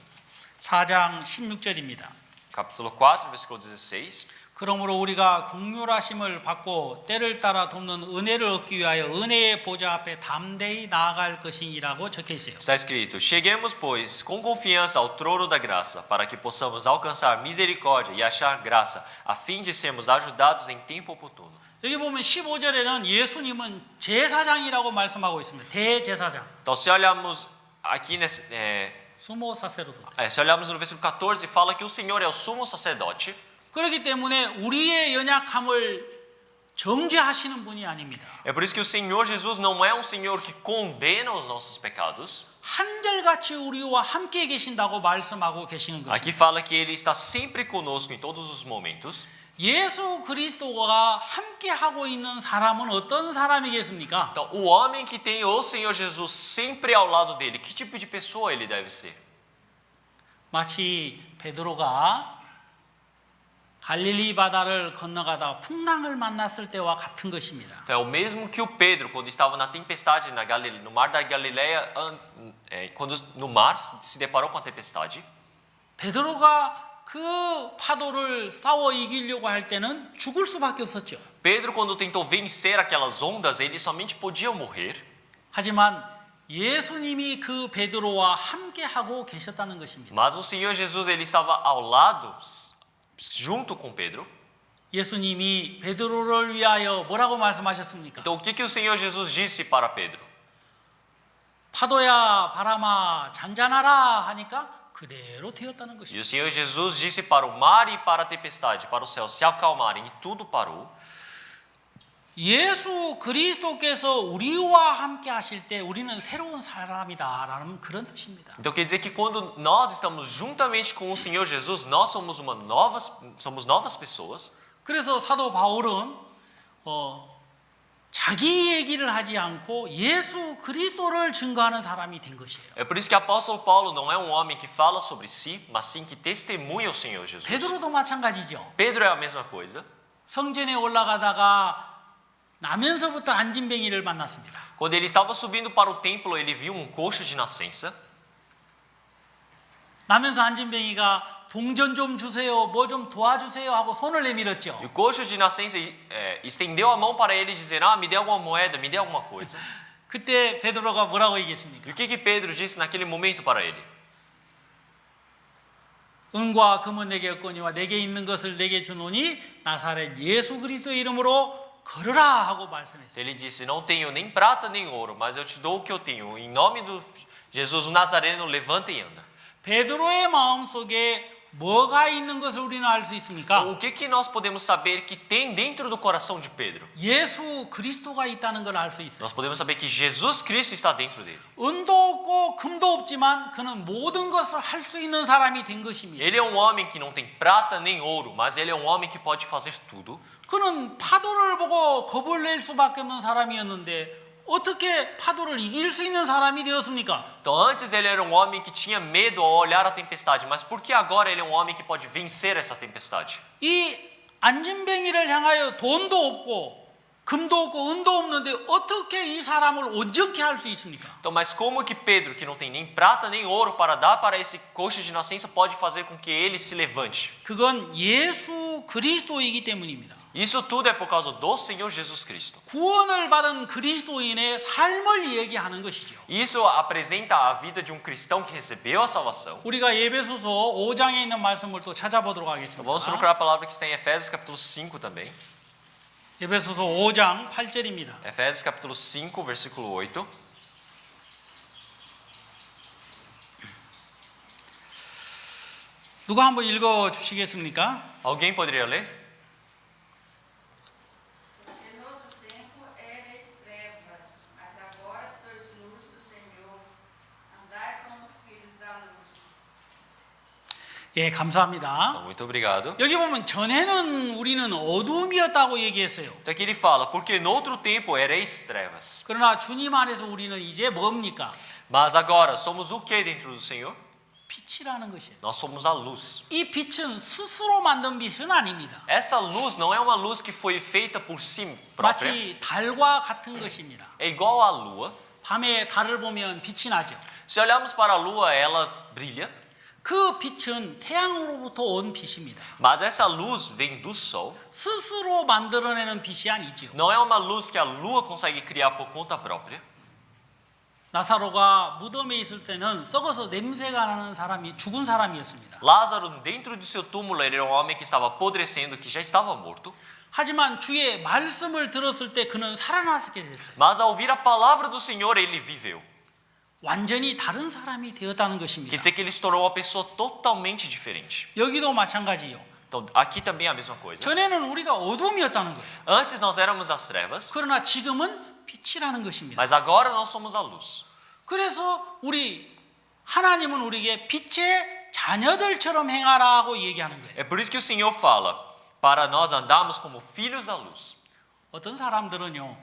4장 16절입니다. Capítulo 4, versículo 16. 그러므로 우리가 긍휼하심을 받고 때를 따라 돕는 은혜를 얻기 위하여 은혜의 보좌 앞에 담대히 나아갈 것이니라고 적혀 있어요. Está escrito: Cheguemos, pois, com confiança ao trono da graça, para que possamos alcançar misericórdia e achar graça, a fim de sermos ajudados em tempo oportuno. 여기 보면 15절에는 예수님은 제사장이라고 말씀하고 있습니다. 대제사장. Então, se olharmos aqui nesse, 수모 사세로도. se olharmos no versículo 14, fala que o Senhor é o sumo sacerdote. 그렇기 때문에 우리의 연약함을 정죄하시는 분이 아닙니다. É por isso que o Senhor Jesus não é um Senhor que condena os nossos pecados. 한결같이 우리와 함께 계신다고 말씀하고 계시는 Aqui 것입니다. fala que Ele está sempre conosco em todos os momentos. 예수 그리스도가 함께 하고 있는 사람은 어떤 사람이겠습니까? Então, o homem que tem o Senhor Jesus sempre ao lado dele, que tipo de pessoa ele deve ser? 마치 베드로가 갈릴리 바다를 건너가다 풍랑을 만났을 때와 같은 것입니다. Então, é o mesmo que o Pedro, quando estava na tempestade no mar da Galileia, quando no mar se deparou com a tempestade. 베드로가 그 파도를 싸워 이기려고 할 때는 죽을 수밖에 없었죠. Pedro, quando tentou vencer aquelas ondas, ele somente podia morrer. 하지만 예수님이 그 베드로와 함께 하고 계셨다는 것입니다. Mas o Senhor Jesus, ele estava ao lado, junto com Pedro. 예수님이 베드로를 위하여 뭐라고 말씀하셨습니까? Então, o que o Senhor Jesus disse para Pedro? 파도야 바람아 잔잔하라 하니까 그대로 되었다는 E 것입니다. o Senhor Jesus disse para o mar e para a tempestade, para o céu, se acalmarem, e tudo parou. 예수 그리스도께서 우리와 함께 하실 때 우리는 새로운 사람이다라는 그런 뜻입니다. Então quer dizer que quando nós estamos juntamente com o Senhor Jesus, nós somos novas pessoas. 그래서 사도 바울은 자기 얘기를 하지 않고 예수 그리스도를 증거하는 사람이 된 것이에요. É por isso que o apóstolo Paulo não é um homem que fala sobre si, mas sim que testemunha o Senhor Jesus. 베드로도 마찬가지죠. Pedro é a mesma coisa. 성전에 올라가다가 나면서부터 안진뱅이를 만났습니다. Quando ele estava subindo para o templo, ele viu um coxo de nascença. 나면서 안진뱅이가 동전 좀 주세요, 뭐 좀 도와주세요 하고 손을 내밀었죠. E o coxo de nascença estendeu a mão para ele e dizer: me dê alguma moeda, me dê alguma coisa. 그때 베드로가 뭐라고 얘기했습니까? E o que Pedro disse naquele momento para ele? 은과 금은 내게 없거니와 내게 있는 것을 내게 주노니 나사렛 예수 그리스도의 이름으로 걸으라 하고 말씀했어요. Ele disse: não tenho nem prata nem ouro, mas eu te dou o que eu tenho. Em nome do Jesus o Nazareno, levanta e anda. 베드로의 마음속에 뭐가 있는 것을 우리는 알 수 있습니까? O que nós podemos saber que tem dentro do coração de Pedro? 예수 그리스도가 있다는 걸 알 수 있어요. Nós podemos saber que Jesus Cristo está dentro dele. 은도 없고 금도 없지만 그는 모든 것을 할 수 있는 사람이 된 것입니다. Ele é um homem que não tem prata nem ouro, mas ele é um homem que pode fazer tudo. 그는 파도를 보고 겁을 낼 수밖에 없는 사람이었는데 어떻게 파도를 이길 수 있는 사람이 되었습니까? Então antes ele era um homem que tinha medo ao olhar a tempestade, mas por que agora ele é um homem que pode vencer essa tempestade? 이 안진뱅이를 향하여 돈도 없고 금도 없고 은도 없는데 어떻게 이 사람을 온전케 할 수 있습니까? Então, mas como que Pedro, que não tem nem prata nem ouro para dar para esse coxo de nascença, pode fazer com que ele se levante? 그건 예수 그리스도이기 때문입니다. Isso tudo é por causa do Senhor Jesus Cristo. 구원을 받은 그리스도인의 삶을 얘기하는 것이죠. Isso apresenta a vida de um cristão que recebeu a salvação. 우리가 예배소서 5장에 있는 말씀을 또 찾아보도록 Então, vamos 하겠습니다. procurar a palavra que está em Efésios capítulo 5 também. 예배소서 5장 8절입니다. Efésios capítulo 5, versículo 8. 누가 한번 읽어 주시겠습니까? Alguém poderia ler? Porque no outro tempo erais trevas, mas agora sois luz do Senhor. Andai como filhos da luz. 예, 감사합니다. Então, muito obrigado. 여기 보면 전에는 우리는 어둠이었다고 얘기했어요. Então aqui ele fala, porque no outro tempo erais trevas. 그러나 주님 안에서 우리는 이제 뭡니까? Mas agora somos o que dentro do Senhor? 빛이라는 것이에요. Nós somos a luz. 이 빛은 스스로 만든 빛은 아닙니다. Essa luz não é uma luz que foi feita por si própria. 마치 달과 같은 것입니다. É igual à lua. 밤에 달을 보면 빛이 나죠. Se olharmos para a lua, ela brilha. 그 빛은 태양으로부터 온 빛입니다. Mas essa luz vem do sol. 스스로 만들어내는 빛이 아니죠. Não é uma luz que a lua consegue criar por conta própria. 나사로가 무덤에 있을 때는 썩어서 냄새가 나는 사람이 죽은 사람이었습니다. Lázaro, dentro de seu túmulo, ele era um homem que estava apodrecendo, que já estava morto. 하지만 주의 말씀을 들었을 때 그는 살아나게 됐어요. Mas ao ouvir a palavra do Senhor, ele viveu. 완전히 다른 사람이 되었다는 Quer 것입니다. dizer que ele se tornou uma pessoa totalmente diferente. 여기도 마찬가지요. Então, aqui também é a mesma coisa. 전에는 우리가 어둠이었다는 거예요. Antes nós éramos as trevas, 그러나 지금은 빛이라는 것입니다. mas agora nós somos a luz. 그래서 하나님은 우리에게 빛의 자녀들처럼 행하라고 얘기하는 거예요. É por isso que o Senhor fala, para nós andarmos como filhos da luz. 어떤 사람들은요,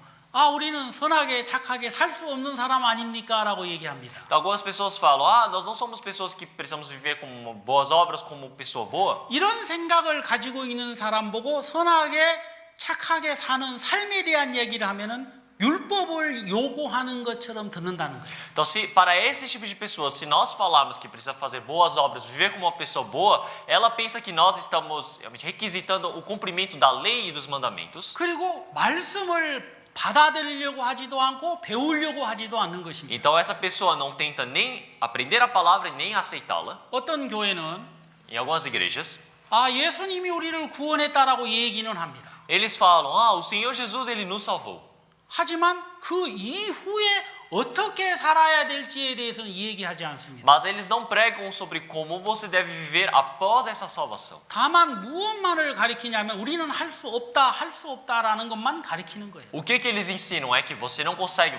우리는 선하게 착하게 살 수 없는 사람 아닙니까? 라고 얘기합니다. Então, algumas pessoas falam, nós não somos pessoas que precisamos viver com boas obras, como pessoa boa. 이런 생각을 가지고 있는 사람 보고 선하게 착하게 사는 삶에 대한 얘기를 하면은 율법을 요구하는 것처럼 듣는다는 거예요. Então, se para esse tipo de pessoas, se nós falarmos que precisa fazer boas obras, viver como uma pessoa boa, ela pensa que nós estamos realmente requisitando o cumprimento da lei e dos mandamentos. 그리고 말씀을 받아들이려고 하지도 않고 배우려고 하지도 않는 것입니다. Então, essa pessoa não tenta nem aprender a palavra e nem aceitá-la. 어떤 교회는 Em algumas igrejas, 예수님이 우리를 구원했다라고 얘기는 합니다. eles falam, o Senhor Jesus, ele nos salvou. 하지만 그 이후에 어떻게 살아야 될지에 대해서는 얘기하지 않습니다. Mas eles não pregam sobre como você deve viver após essa salvação. 다만 무엇만을 가리키냐면 우리는 할 수 없다라는 것만 가리키는 거예요. O que eles ensinam é que você não consegue.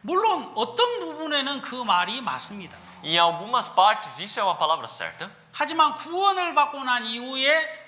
물론 어떤 부분에는 그 말이 맞습니다. Em algumas partes isso é uma palavra certa. 하지만 구원을 받고 난 이후에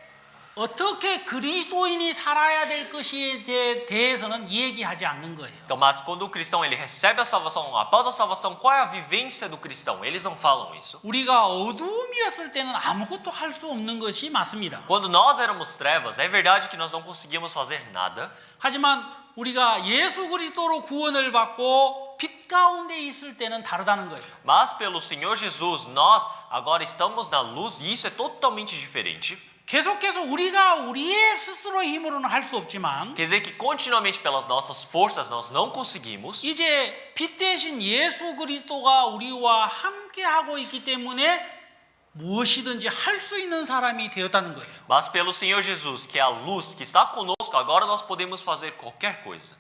어떻게 그리스도인이 살아야 될 것에 대해서는 얘기하지 않는 거예요. Então, mas quando o cristão ele recebe a salvação, após a salvação, qual é a vivência do cristão? Eles não falam isso. 우리가 어둠이었을 때는 아무것도 할 수 없는 것이 맞습니다. Quando nós éramos trevas, é verdade que nós não conseguíamos fazer nada. 하지만 우리가 예수 그리스도로 구원을 받고 빛 가운데 있을 때는 다르다는 거예요. Mas pelo Senhor Jesus, nós agora estamos na luz e isso é totalmente diferente. 계속해서 우리가 우리의 스스로의 힘으로는 할 수 없지만 Quer dizer que continuamente pelas nossas forças nós não conseguimos. 이제 빛 대신 예수 그리스도가 우리와 함께 하고 있기 때문에 무엇이든지 할 수 있는 사람이 되었다는 거예요. Mas pelo Senhor Jesus, que é a luz que está conosco, agora nós podemos fazer qualquer coisa.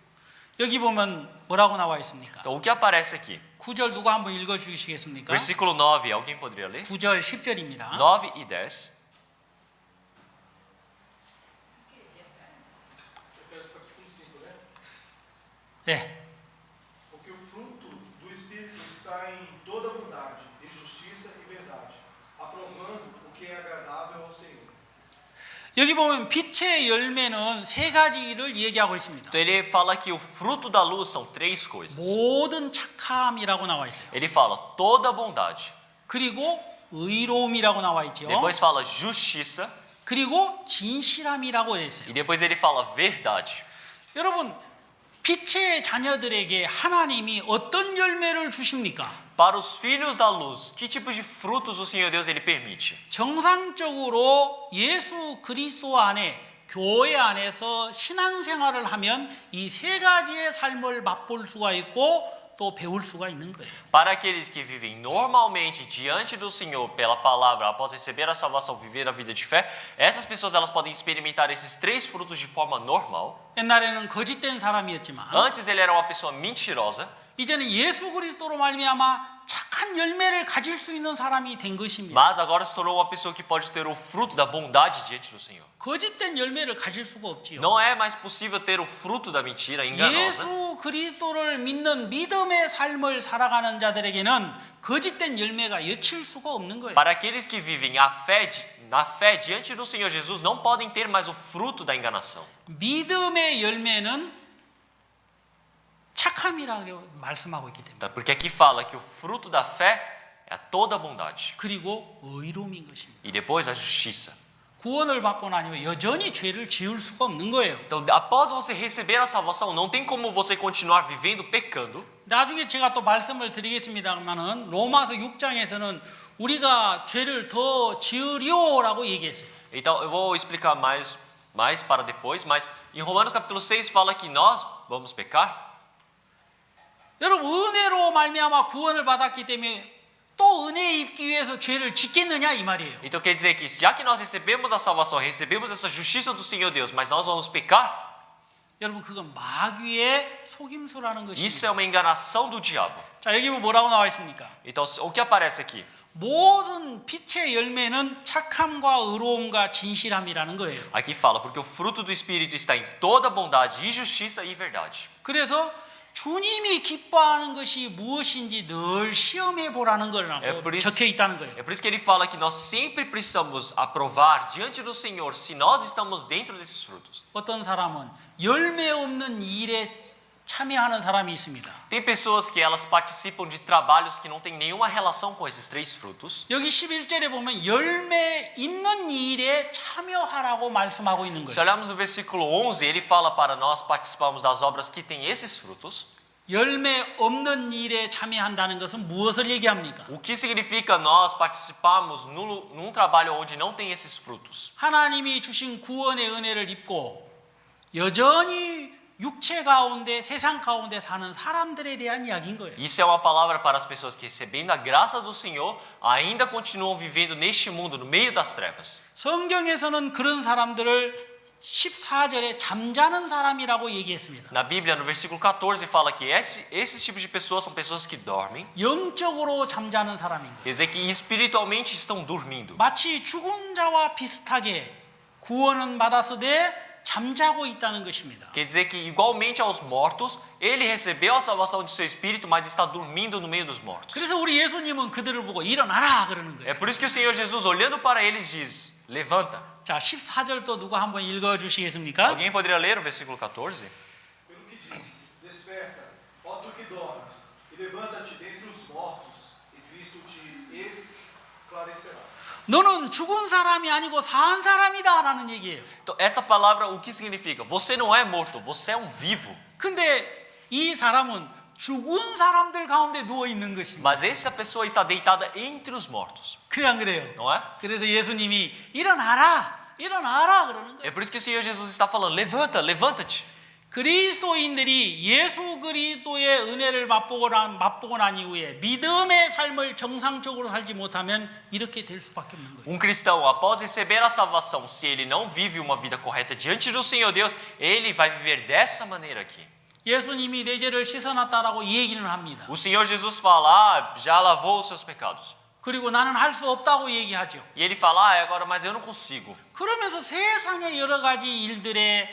여기 보면 뭐라고 나와 있습니까? Então o que aparece aqui? 9절 누가 한번 읽어 주시겠습니까? Versículo 9, alguém poderia ler? 9절 10절입니다. 9 e 10. Efésios capítulo 5, né? 네. Porque o fruto do Espírito está em toda bondade, em justiça e verdade, aprovando o que é agradável ao Senhor. 여기 보면 빛의 열매는 세 가지를 얘기하고 있습니다. Então ele fala que o fruto da luz são três coisas. 모든 착함이라고 나와 있어요. Ele fala toda bondade. 그리고 의로움이라고 나와 있죠. Depois fala justiça. 그리고 진실함이라고 되어 있어요. E depois ele fala verdade. 여러분, 빛의 자녀들에게 하나님이 어떤 열매를 주십니까? Para os filhos da luz, que tipos de frutos o Senhor Deus ele permite? 정상적으로 예수 그리스도 안에 교회 안에서 신앙생활을 하면 이 세 가지의 삶을 맛볼 수가 있고 또 배울 수가 있는 거예요. Para aqueles que vivem normalmente diante do Senhor pela palavra, após receber a salvação, viver a vida de fé, essas pessoas elas podem experimentar esses três frutos de forma normal. 옛날에는 거짓된 사람이었지만 Antes ele era uma pessoa mentirosa, 이제는 예수 그리스도로 말미암아 착한 열매를 가질 수 있는 사람이 된 것입니다. mas agora se tornou uma pessoa que pode ter o fruto da bondade diante do Senhor. 거짓된 열매를 가질 수가 없지요. Não é mais possível ter o fruto da mentira enganosa. 예수 그리스도를 믿는 믿음의 삶을 살아가는 자들에게는 거짓된 열매가 여칠 수가 없는 거예요. Para aqueles que vivem na fé diante do Senhor Jesus, não podem ter mais o fruto da enganação. 믿음의 열매는 착함이라고 말씀하고 있기 때문에. Porque aqui fala que o fruto da fé é toda a bondade. 그리고 의로움인 것입니다. E depois a justiça. 구원을 받고 나니까 여전히 죄를 지을 수가 없는 거예요. Então, após você receber a salvação, não tem como você continuar vivendo pecando. 나중에 제가 또 말씀을 드리겠습니다만은 로마서 6장에서는 우리가 죄를 더 지으려라고 얘기했어요. Então, eu vou explicar mais para depois, mas em Romanos capítulo 6 fala que nós vamos pecar. 여러분, 은혜로 말미암아 구원을 받았기 때문에 또 은혜에 입기 위해서 죄를 짓겠느냐 이 말이에요. Então quer dizer que já que nós recebemos a salvação, recebemos essa justiça do Senhor Deus, mas nós vamos pecar, 여러분, 그건 마귀의 속임수라는 isso 것입니다. é uma enganação do diabo. 자, 여기 뭐라고 나와 있습니까? Então o que aparece aqui? 모든 빛의 열매는 착함과 의로움과 진실함이라는 거예요. Aqui fala, porque o fruto do Espírito está em toda bondade e justiça e verdade. 그래서 주님이 기뻐하는 것이 무엇인지 늘 시험해 보라는 거라고 적혀 있다는 거예요. É por isso que ele fala que nós sempre precisamos aprovar diante do Senhor se nós estamos dentro desses frutos. 어떤 사람은 열매 없는 일에 참여하는 사람이 있습니다. Tem pessoas que elas participam de trabalhos que não têm nenhuma relação com esses três frutos. 여기 11절에 보면 열매 있는 일에 참여하라고 말씀하고 있는 Se 거예요. olharmos no versículo 11, ele fala para nós participarmos das obras que têm esses frutos. 열매 없는 일에 참여한다는 것은 무엇을 얘기합니까? O que significa nós participarmos num trabalho onde não tem esses frutos? 하나님이 주신 구원의 은혜를 입고 여전히 육체 가운데 세상 가운데 사는 사람들에 대한 이야기인 거예요. Isso é uma palavra para as pessoas que recebendo a graça do Senhor ainda continuam vivendo neste mundo, no meio das trevas. 성경에서는 그런 사람들을 14절에 잠자는 사람이라고 얘기했습니다. Na Bíblia, no versículo 14, fala que esses tipos de pessoas são pessoas que dormem. 영적으로 잠자는 사람인 거예요. Quer dizer que espiritualmente estão dormindo. 마치 죽은 자와 비슷하게 구원은 받았으되 잠자고 있다는 것입니다. Quer dizer que igualmente aos mortos, ele recebeu a salvação de seu espírito, mas está dormindo no meio dos mortos. 그래서 우리 예수님은 그들을 보고 일어나라 그러는 É 거예요. por isso que o Senhor Jesus, olhando para eles, diz: levanta. 자, 14절도 누가 한번 읽어 주시겠습니까? Alguém poderia ler o versículo 14? Pelo que diz, desperta, ó tu que dormes, e levanta-te dentre os mortos, e Cristo te esclarecerá. 너는 죽은 사람이 아니고 산 사람이다라는 얘기예요. Então, esta palavra, o que significa? Você não é morto, você é um vivo. 근데 이 사람은 죽은 사람들 가운데 누워 있는 것입니다. Mas essa pessoa está deitada entre os mortos, 그래 안 그래요? não é? 그래서 예수님이 일어나라 그러는 거예요. É por isso que o Senhor Jesus está falando: levanta, levanta-te. 그리스도인들이 예수 그리스도의 은혜를 맛보고 난 이후에 믿음의 삶을 정상적으로 살지 못하면 이렇게 될 수밖에 없는 거예요. Um cristão, após receber a salvação, se ele não vive uma vida correta diante do Senhor Deus, ele vai viver dessa maneira aqui. 예수님이 내 죄를 씻어놨다라고 얘기는 합니다. O Senhor Jesus fala, já lavou os seus pecados. 그리고 나는 할 수 없다고 얘기하죠. E ele fala, agora, mas eu não consigo. 그러면서 세상의 여러 가지 일들에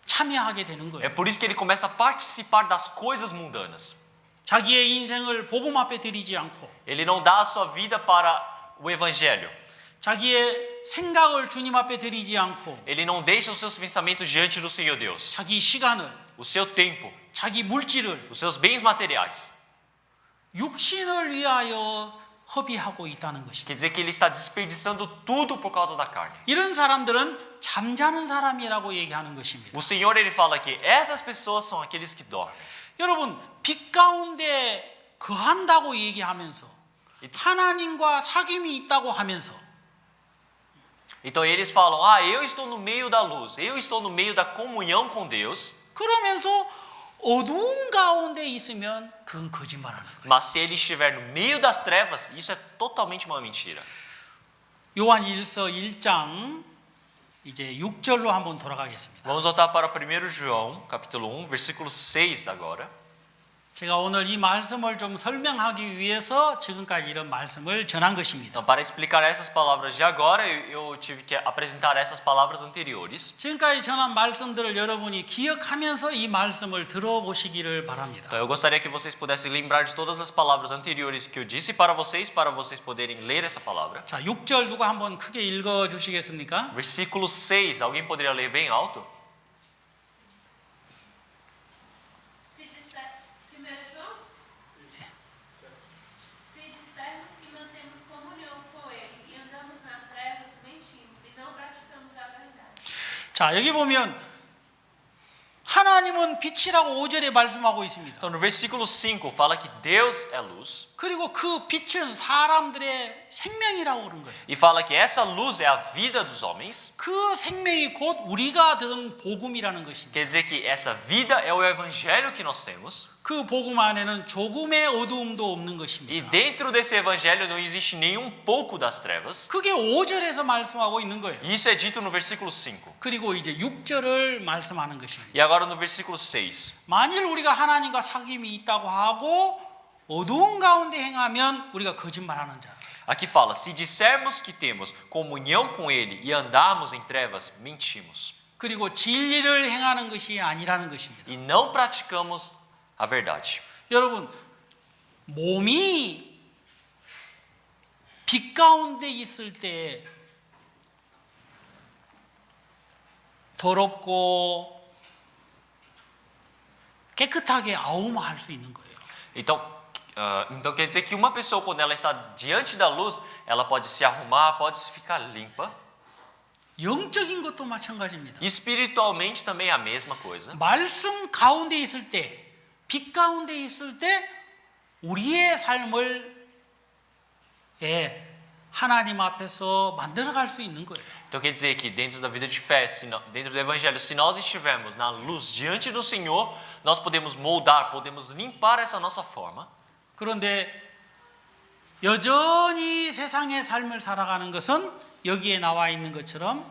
참여하게 되는 É 거예요. por isso que ele começa a participar das coisas mundanas. 자기의 인생을 복음 앞에 드리지 않고 Ele não dá a sua vida para o evangelho. 자기의 생각을 주님 앞에 드리지 않고 Ele não deixa os seus pensamentos diante do Senhor Deus. 자기 시간을, O seu tempo, 자기 물질을 os seus bens materiais. 육신을 위하여 허비하고 있다는 것입니다. Quer dizer que ele está desperdiçando tudo por causa da carne. 이런 사람들은 잠자는 사람이라고 얘기하는 것입니다. O Senhor ele fala que essas pessoas são aqueles que dormem. 여러분, 빛 가운데 거한다고 얘기하면서 하나님과 사귐이 있다고 하면서 Então eles falam: eu estou no meio da luz, eu estou no meio da comunhão com Deus. 그러면서 어두운 가운데 있으면 그건 거짓말하는 거예요. Mas se ele estiver no meio das trevas, isso é totalmente uma mentira. 요한일서 1장 이제 6절로 한번 돌아가겠습니다. Vamos voltar para 1 João, capítulo 1, versículo 6 agora. 제가 오늘 이 말씀을 좀 설명하기 위해서 지금까지 이런 말씀을 전한 것입니다. Então, para explicar essas palavras de agora, eu tive que apresentar essas palavras anteriores. 지금까지 전한 말씀들을 여러분이 기억하면서 이 말씀을 들어보시기를 바랍니다. Então, eu gostaria que vocês pudessem lembrar de todas as palavras anteriores que eu disse para vocês poderem ler essa palavra. 자, 6절 누가 한번 크게 읽어 주시겠습니까? Versículo 6, alguém poderia ler bem alto? Se disser, 1 João? Se dissermos que mantemos comunhão com Ele e andamos nas trevas, mentimos e não praticamos a verdade. 자, 여기 보면 하나님은 빛이라고 5절에 말씀하고 있습니다. Então, no versículo 5, fala que Deus é luz. 그리고 그 빛은 사람들의 생명이라고 그런 거예요. E fala que essa luz é a vida dos homens. 그 생명이 곧 우리가 들은 복음이라는 것입니다. Quer dizer que essa vida é o evangelho que nós temos. 그 복음 안에는 조금의 어두움도 없는 E 것입니다. dentro desse evangelho não existe nem um pouco das trevas. 그게 5절에서 말씀하고 있는 거예요. Isso é dito no versículo 5. 그리고 이제 6절을 말씀하는 것입니다. E agora no versículo 6. 만일 우리가 하나님과 사귐이 있다고 하고 어두운 가운데 행하면 우리가 거짓말하는 자. Aqui fala: se dissermos que temos comunhão com Ele e andarmos em trevas, mentimos. 그리고 진리를 행하는 것이 아니라는 것입니다. E não praticamos a verdade. 여러분, 몸이 빛 가운데 있을 때 더럽고 깨끗하게 아우마할 수 있는 거예요. Então quer dizer que uma pessoa, quando ela está diante da luz, ela pode se arrumar, pode ficar limpa. 영적인 것도 마찬가지입니다. Espiritualmente também é a mesma coisa. 말씀 가운데 있을 때, 빛 가운데 있을 때 우리의 삶을 하나님 앞에서 만들어갈 수 있는 거예요. Então quer dizer que dentro da vida de fé, dentro do evangelho, se nós estivermos na luz diante do Senhor, nós podemos moldar, podemos limpar essa nossa forma. 그런데 여전히 세상의 삶을 살아가는 것은 여기에 나와 있는 것처럼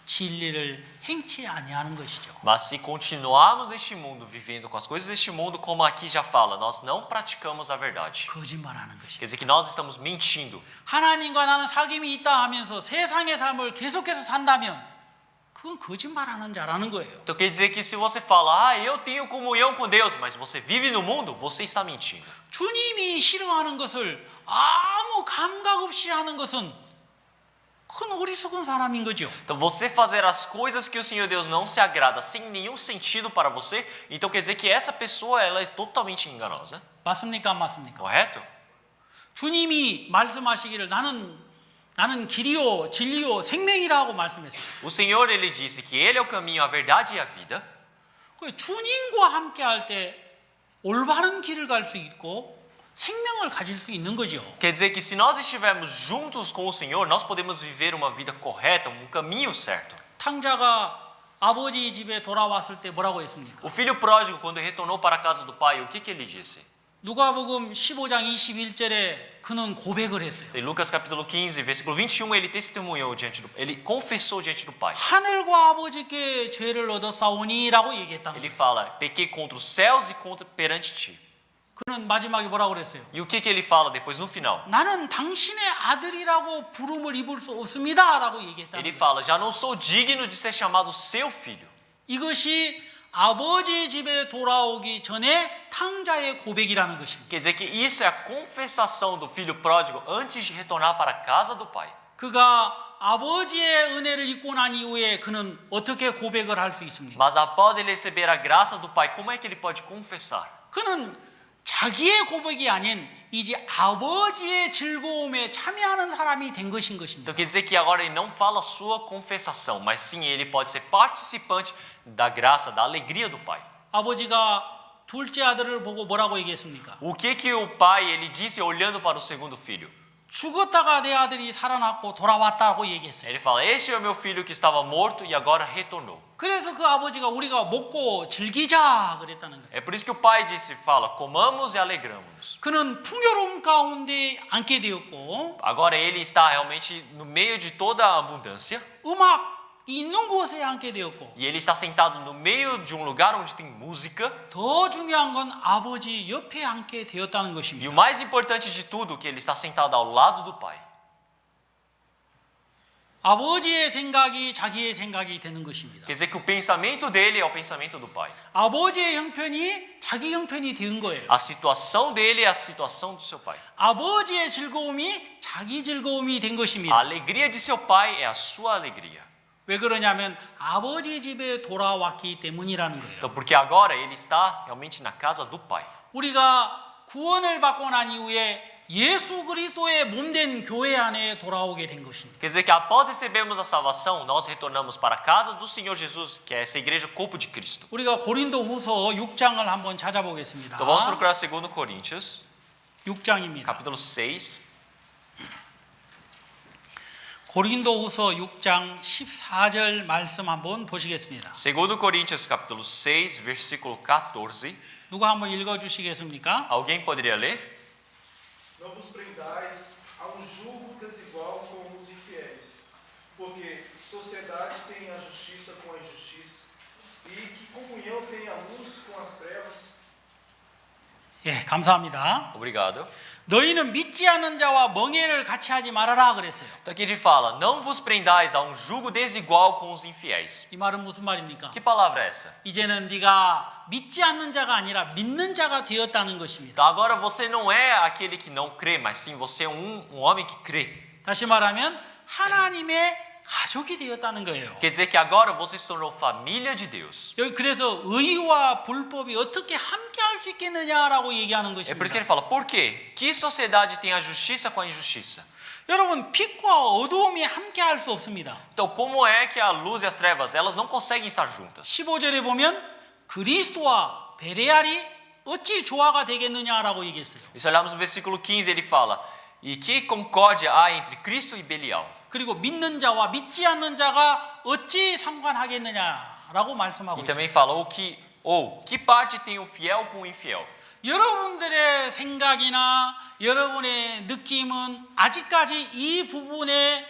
진리를 행치 아니하는 것이죠. Mas se continuarmos neste mundo, vivendo com as coisas deste mundo, como aqui já fala, nós não praticamos a verdade. 거짓말하는 것이죠. Quer dizer que nós estamos mentindo. 하나님과 나는 사귐이 있다 하면서 세상의 삶을 계속해서 산다면 그건 거짓말하는 자라는 거예요. Então quer dizer que se você fala: eu tenho comunhão com Deus, mas você vive no mundo, você está mentindo. 주님이 싫어하는 것을 아무 감각 없이 하는 것은 큰 어리석은 사람인 거죠. Então você fazer as coisas que o Senhor Deus não se agrada sem nenhum sentido para você, então quer dizer que essa pessoa ela é totalmente enganosa. 맞습니까? 안 맞습니까? Correto? 주님이 말씀하시기를 나는 길이요 진리요 생명이라고 말씀했어요. O Senhor ele disse que ele é o caminho, a verdade e a vida. 주님과 함께 할 때 올바른 길을 갈 수 있고 생명을 가질 수 있는 거죠. Quer dizer que se nós estivermos juntos com o Senhor, nós podemos viver uma vida correta, um caminho certo. 탕자가 아버지 집에 돌아왔을 때 뭐라고 했습니까? O filho pródigo, quando retornou para a casa do pai, o que ele disse? 누가복음 15장 21절에 그는 고백을 했어요. Em Lucas capítulo 15, versículo 21, ele testemunhou ele confessou diante do Pai. 하늘과 아버지께 죄를 얻었사오니라고 얘기했다는 Ele 거예요. fala: pequei contra os céus e perante ti. 그는 마지막에 뭐라고 그랬어요? E o que ele fala depois no final? 나는 당신의 아들이라고 부름을 입을 수 없습니다라고 얘기했다는 Ele 거예요. fala: já não sou digno de ser chamado seu filho. 이것이 아버지 집에 돌아오기 전에 탕자의 고백이라는 것입니다. Quer dizer que isso é a confessação do filho pródigo antes de retornar para a casa do pai. 그가 아버지의 은혜를 입고 난 이후에 그는 어떻게 고백을 할 수 있습니까? Mas após ele receber a graça do pai, como é que ele pode confessar? 그는 자기의 고백이 아닌 이제 아버지의 즐거움에 참여하는 사람이 된 것인 것입니다. Então quer dizer que agora ele não fala a sua confessação, mas sim ele pode ser participante da graça, da alegria do pai. 아버지가 둘째 아들을 보고 뭐라고 얘기했습니까? O que o pai ele disse olhando para o segundo filho? 죽었다가 내 아들이 살아났고 돌아왔다고 얘기했어요. Ele fala: este é o meu filho que estava morto e agora retornou. 그래서 그 아버지가 우리가 먹고 즐기자 그랬다는 거예요. É por isso que o pai disse, fala: comamos e alegramos-nos. 그는 풍요로움 가운데 앉게 되었고 Agora ele está realmente no meio de toda a abundância 음악 있는 곳에 앉게 되었고 e ele está sentado no meio de um lugar onde tem música. 더 중요한 건 아버지 옆에 앉게 되었다는 E o 것입니다. mais importante de tudo, que ele está sentado ao lado do pai. 아버지의 생각이 자기의 생각이 되는 것입니다. Quer dizer que o pensamento dele é o pensamento do pai. 아버지의 형편이 자기 형편이 된 거예요. A situação dele é a situação do seu pai. 아버지의 즐거움이 자기 즐거움이 된 A 것입니다. alegria de seu pai é a sua alegria. 왜 그러냐면 아버지 집에 돌아왔기 때문이라는 거예요. Então, porque agora ele está realmente na casa do pai. 우리가 구원을 받고 난 이후에 예수 그리스도의 몸된 교회 안에 돌아오게 된 것입니다. Quer dizer que após recebermos a salvação, nós retornamos para a casa do Senhor Jesus, que é essa igreja corpo de Cristo. 우리가 고린도후서 6장을 한번 찾아보겠습니다. Então vamos procurar 2 Coríntios, 6장입니다. capítulo 6. 고린도후서 6장 14절 말씀 한번 보시겠습니다. 2 Coríntios, capítulo 6, versículo 14. 누가 한번 읽어 주시겠습니까? Alguém poderia ler? Não vos prendais a um julgo desigual com os infiéis, porque sociedade tem a justiça com a injustiça, e que comunhão tem a luz com as trevas. 예, 감사합니다. Obrigado. 너희는 믿지 않는 자와 멍해를 같이 하지 말아라 그랬어요. Então aqui ele fala: não vos prendais a um jugo desigual com os infiéis. 이 말은 무슨 말입니까? Que palavra é essa? 이제는 네가 믿지 않는 자가 아니라 믿는 자가 되었다는 것입니다. Então agora você não é aquele que não crê, mas sim você é um homem que crê. 다시 말하면 하나님의 가족이 되었다는 거예요. Quer dizer que agora você se tornou família de Deus. 여기 그래서 의와 불법이 어떻게 함께 할 수 있겠느냐라고 얘기하는 É por isso que ele 것입니다. fala: por quê? Que sociedade tem a justiça com a injustiça? 여러분 빛과 어두움이 함께 할 수 없습니다. Então como é que a luz e as trevas, elas não conseguem estar juntas? 15절에 보면 그리스도와 베레알이 어찌 조화가 되겠느냐라고 얘기했어요. E se olharmos no versículo 15, ele fala: e que concórdia há entre Cristo e Belial? 그리고 믿는 자와 믿지 않는 자가 어찌 상관하겠느냐라고 말씀하고 E 있습니다. também fala: que parte tem o fiel com o infiel? 여러분들의 생각이나 여러분의 느낌은 아직까지 이 부분에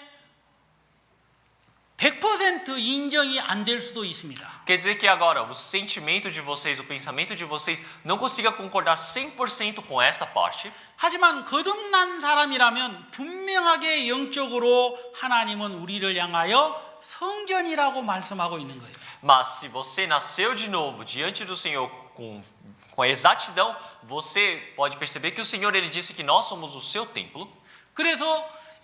100% 인정이 안 될 수도 있습니다. Quer dizer que agora o sentimento de vocês, o pensamento de vocês não consiga concordar 100% com esta parte. 하지만 거듭난 사람이라면 분명하게 영적으로 하나님은 우리를 향하여 성전이라고 말씀하고 있는 거예요. Mas se você nasceu de novo diante do Senhor com exatidão, você pode perceber que o Senhor ele disse que nós somos o seu templo. 그래서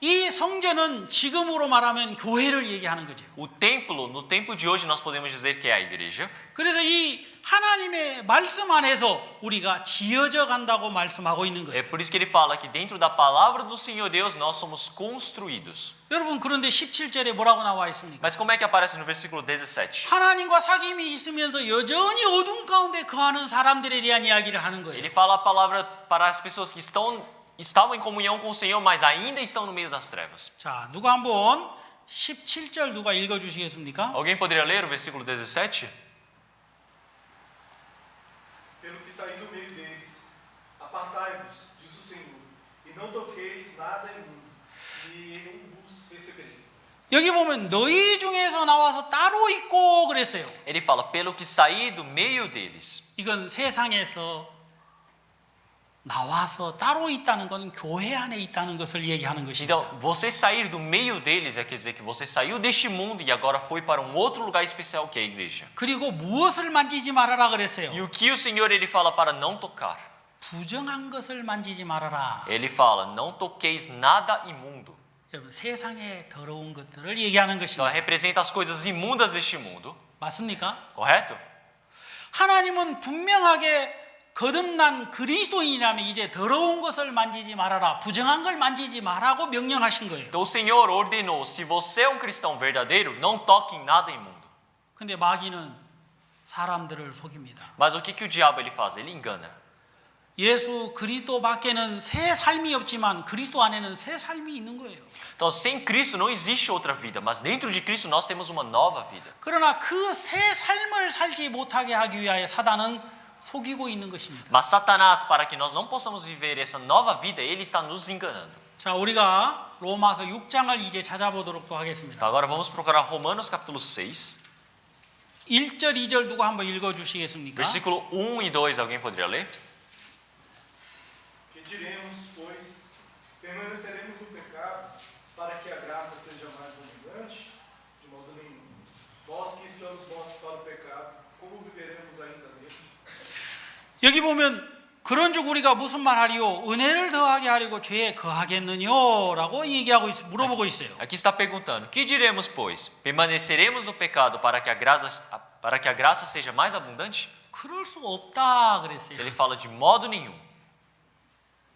이 성전은 지금으로 말하면 교회를 얘기하는 거죠. O templo, no tempo de hoje nós podemos dizer que é a igreja. 그래서 이 하나님의 말씀 안에서 우리가 지어져 간다고 말씀하고 있는 거예요. É por isso que ele fala que dentro da palavra do Senhor Deus nós somos construídos. 여러분 그런데 17절에 뭐라고 나와 있습니까? Mas como é que aparece no versículo 17? 하나님과 사귐이 있으면서 여전히 어둠 가운데 거하는 사람들에 대한 이야기를 하는 거예요. Ele fala a palavra para as pessoas que estavam em comunhão com o Senhor, mas ainda estão no meio das trevas. 자, 누가 한번 17절 누가 읽어 주시겠습니까? Alguém poderia ler o versículo 17? Pelo que saí do meio deles, apartei toqueis nada imundo, e eu vos receberei. 여기 보면 너희 중에서 나와서 따로 있고 그랬어요. Ele fala, pelo que saí do meio deles. 이건 세상에서 나와서 따로 있다는 건 교회 안에 있다는 것을 얘기하는 것입니다. Então, você sair do meio deles quer dizer que você saiu deste mundo e agora foi para um outro lugar especial que é a igreja. 그리고 무엇을 만지지 말아라 그랬어요. E o que o Senhor ele fala para não tocar? 부정한 것을 만지지 말아라. Ele fala, não toqueis nada imundo. 여러분 세상의 더러운 것들을 얘기하는 Então, 것입니다. representa as coisas imundas deste mundo, 맞습니까? correto? 하나님은 분명하게 거듭난 그리스도인이라면 이제 더러운 것을 만지지 말아라, 부정한 걸 만지지 말라고 명령하신 거예요. Então, o Senhor ordenou, se você é um cristão verdadeiro, não toque em nada imundo. 근데 마귀는 사람들을 속입니다. Mas o que o diabo ele faz? Ele engana. 예수 그리스도 밖에는 새 삶이 없지만 그리스도 안에는 새 삶이 있는 거예요. Então, sem Cristo não existe outra vida, mas dentro de Cristo nós temos uma nova vida. 그러나 그 새 삶을 살지 못하게 하기 위하여 사단은 속이고 있는 것입니다. Mas Satanás, para que nós não possamos viver essa nova vida, ele está nos enganando. 자, 우리가 로마서 6장을 이제 찾아보도록 하겠습니다. Então, agora vamos procurar Romanos capítulo 6, 1절, 2절 누구 한번 읽어 주시겠습니까? versículo 1 e 2, alguém poderia ler? Que diremos, pois, permaneceremos no pecado, para que a graça seja mais abundante? De modo nenhum. Nós que estamos mortos para o pecado, como viveremos ainda nele? 여기 보면 그런즉 우리가 무슨 말 하리요? 은혜를 더하게 하려고 죄에 거하겠느냐라고 얘기하고 물어보고 있어요. Aqui está perguntando: que diremos, pois? Permaneceremos no pecado para que a graça seja mais abundante? 그럴 수 없다 그랬어요. Ele fala de modo nenhum.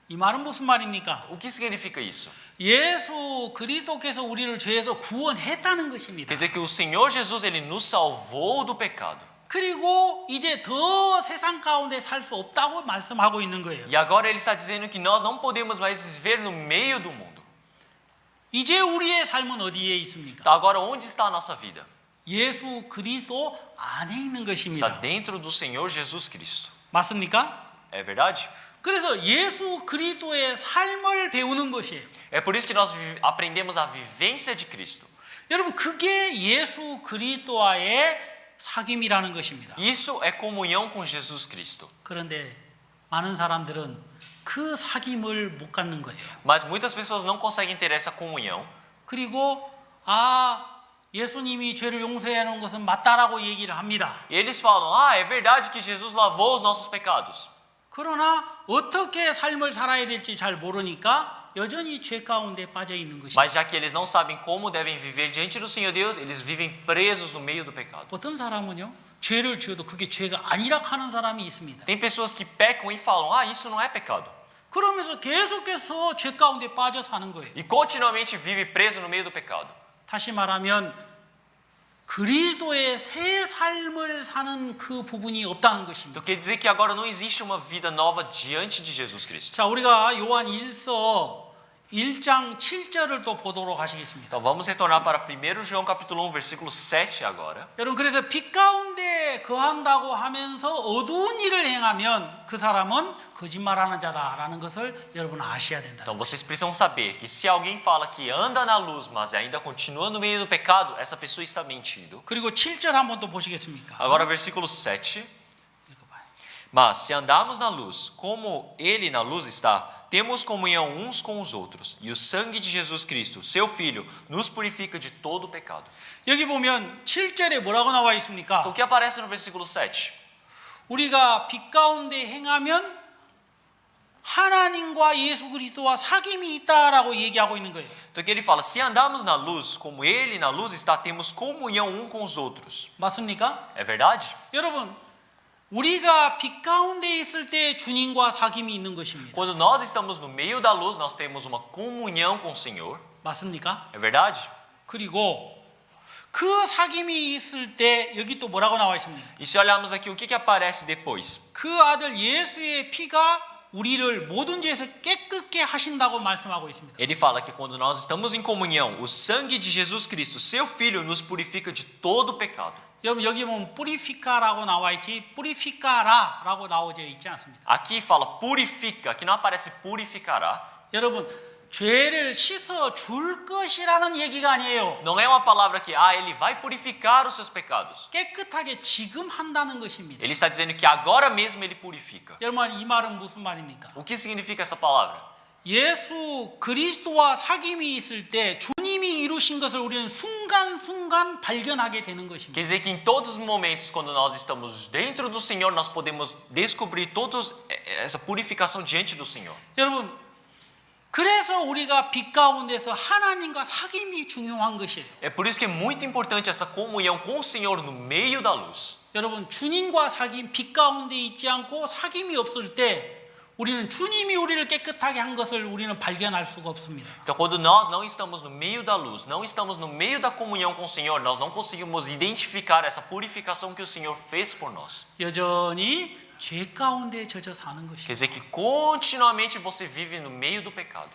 이 말은 무슨 말입니까? O que significa isso? 예수 그리스도께서 우리를 죄에서 구원했다는 것입니다. Quer dizer que o Senhor Jesus ele nos salvou do pecado. 그리고 이제 더 세상 가운데 살 수 없다고 말씀하고 있는 거예요. E agora ele está dizendo que nós não podemos mais viver no meio do mundo. 이제 우리의 삶은 어디에 있습니까? Então agora onde está a nossa vida? 예수 그리스도 안에 있는 Está 것입니다. dentro do Senhor Jesus Cristo. 맞습니까? É verdade? 그래서 예수 그리스도의 삶을 배우는 것이에요. É por isso que nós aprendemos a vivência de Cristo. 여러분 그게 예수 그리스도와의 사귐이라는 것입니다. Isso é comunhão com Jesus Cristo. 그런데 많은 사람들은 그 사귐을 못 갖는 거예요. Mas muitas pessoas não conseguem ter essa comunhão. 그리고 예수님이 죄를 용서해 놓은 것은 맞다라고 얘기를 합니다. E eles falam: é verdade que Jesus lavou os nossos pecados. 그러나 어떻게 삶을 살아야 될지 잘 모르니까 여전히 죄 가운데 빠져 있는 것입니다. Mas já que eles não sabem como devem viver diante do Senhor Deus, eles vivem presos no meio do pecado. 어떤 사람은요, 죄를 지어도 그게 죄가 아니라 하는 사람이 있습니다. Tem pessoas que pecam e falam: isso não é pecado. 그러면서 계속해서 죄 가운데 빠져 사는 거예요. E continuamente vive preso no meio do pecado. 다시 말하면 그리스도의 새 삶을 사는 그 부분이 없다는 것입니다. Então quer dizer que agora não existe uma vida nova diante de Jesus Cristo. 자, 우리가 요한 1서 1장 7절을 또 보도록 하시겠습니다. Então vamos retornar para 1 João capítulo 1, versículo 7 agora. 여러분 그래서 빛 가운데 거한다고 하면서 어두운 일을 행하면 그 사람은 거짓말하는 자다라는 것을 여러분 아셔야 된다. Então vocês precisam saber que se alguém fala que anda na luz, mas ainda continua no meio do pecado, essa pessoa está mentindo. 그리고 7절 한번 또 보시겠습니까? Agora versículo 7. 읽어봐요. Mas se andarmos na luz, como ele na luz está, temos comunhão uns com os outros, e o sangue de Jesus Cristo, seu Filho, nos purifica de todo o pecado. 여기 보면 7절에 뭐라고 나와 있습니까? Então o que aparece no versículo 7? 우리가 빛 가운데 행하면 하나님과 예수 그리스도와 사귐이 있다라고 얘기하고 있는 거예요. Então que ele fala: se andarmos na luz, como ele na luz está, temos comunhão um com os outros. 맞습니까? É verdade? 여러분, 우리가 빛 가운데 있을 때 주님과 사귐이 있는 것입니다. Quando nós estamos no meio da luz, nós temos uma comunhão com o Senhor. 맞습니까? É verdade? 그리고 그 사귐이 있을 때 여기 또 뭐라고 나와 있습니까? E se olharmos aqui, o que aparece depois? 그 아들 예수의 피가 우리를 모든 죄에서 깨끗게 하신다고 말씀하고 있습니다. Ele fala que quando nós estamos em comunhão, o sangue de Jesus Cristo, seu Filho, nos purifica de todo o pecado. 여러분 여기 보면 뿌리피카라고 나와 있지 뿌리피카라라고 나오져 있지 않습니다. Aqui fala purifica, aqui não aparece purificará. 여러분 죄를 씻어 줄 것이라는 얘기가 아니에요. Não é uma palavra que, ele vai purificar os seus pecados. 깨끗하게 지금 한다는 것입니다. Ele está dizendo que agora mesmo ele purifica. 여러분, 이 말은 무슨 말입니까? O que significa essa palavra? 예수 그리스도와 사귐이 있을 때 주님이 이루신 것을 우리는 순간순간 발견하게 되는 것입니다. Quer dizer que em todos os momentos, quando nós estamos dentro do Senhor, nós podemos descobrir toda essa purificação diante do Senhor. 여러분, 그래서 우리가 빛 가운데서 하나님과 사귐이 중요한 것이에요. É por isso que é muito importante essa comunhão com o Senhor no meio da luz. 여러분, 주님과 사귐, 빛 가운데 있지 않고 사귐이 없을 때 우리는 주님이 우리를 깨끗하게 한 것을 우리는 발견할 수가 없습니다. Então, quando nós não estamos no meio da luz, não estamos no meio da comunhão com o Senhor, nós não conseguimos identificar essa purificação que o Senhor fez por nós. 여전히 죄 가운데 젖어 사는 Quer 것이에요. dizer que continuamente você vive no meio do pecado.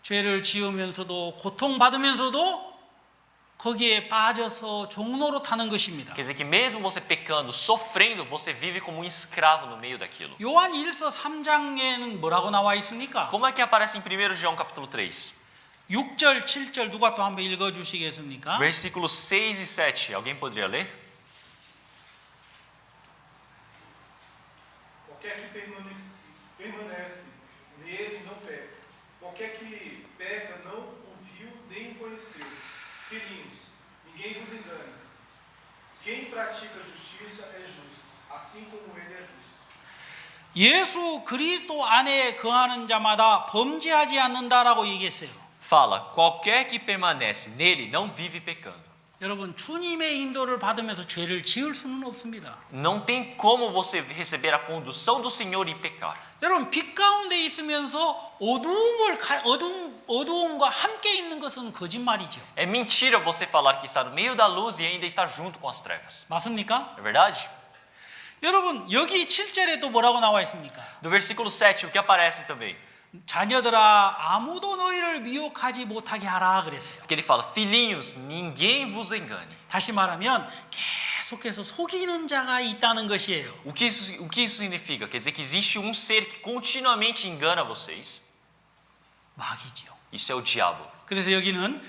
죄를 지으면서도 고통받으면서도 거기에 빠져서 종로로 타는 것입니다. Quer dizer que mesmo você pecando, sofrendo, você vive como um escravo no meio daquilo. 요한 1서 3장에는 뭐라고 나와 있습니까? Como é que aparece em 1 João capítulo 3? 6절, 7절 누가 또 한번 읽어 주시겠습니까? Versículos 6 e 7. Alguém poderia ler? Qualquer que permanece nele não peca. Qualquer que peca não o viu nem o conheceu. Filhinhos, ninguém vos engane. Quem pratica justiça é justo, assim como ele é justo. 예수 그리스도 안에 거하는 자마다 범죄하지 않는다라고 얘기했어요. Fala, qualquer que permanece nele não vive pecando. 여러분, 주님의 인도를 받으면서 죄를 지을 수는 없습니다. Não tem como você receber a condução do Senhor e pecar. 여러분, 빛 가운데 있으면서 어두움과 함께 있는 것은 거짓말이죠. É mentira você falar que está no meio da luz e ainda estar junto com as trevas. 맞습니까? É verdade? 여러분, 여기 7절에 또 뭐라고 나와 있습니까? No versículo 7, o que aparece também? 자녀들아, 아무도 너희를 미혹하지 못하게 하라 그랬어요. Porque ele fala, filhinhos, ninguém vos engane. 다시 말하면 계속해서 속이는 자가 있다는 것이에요. O que isso significa? Quer dizer que existe um ser que continuamente engana vocês. 마귀지요. Isso é o diabo. 그래서 여기는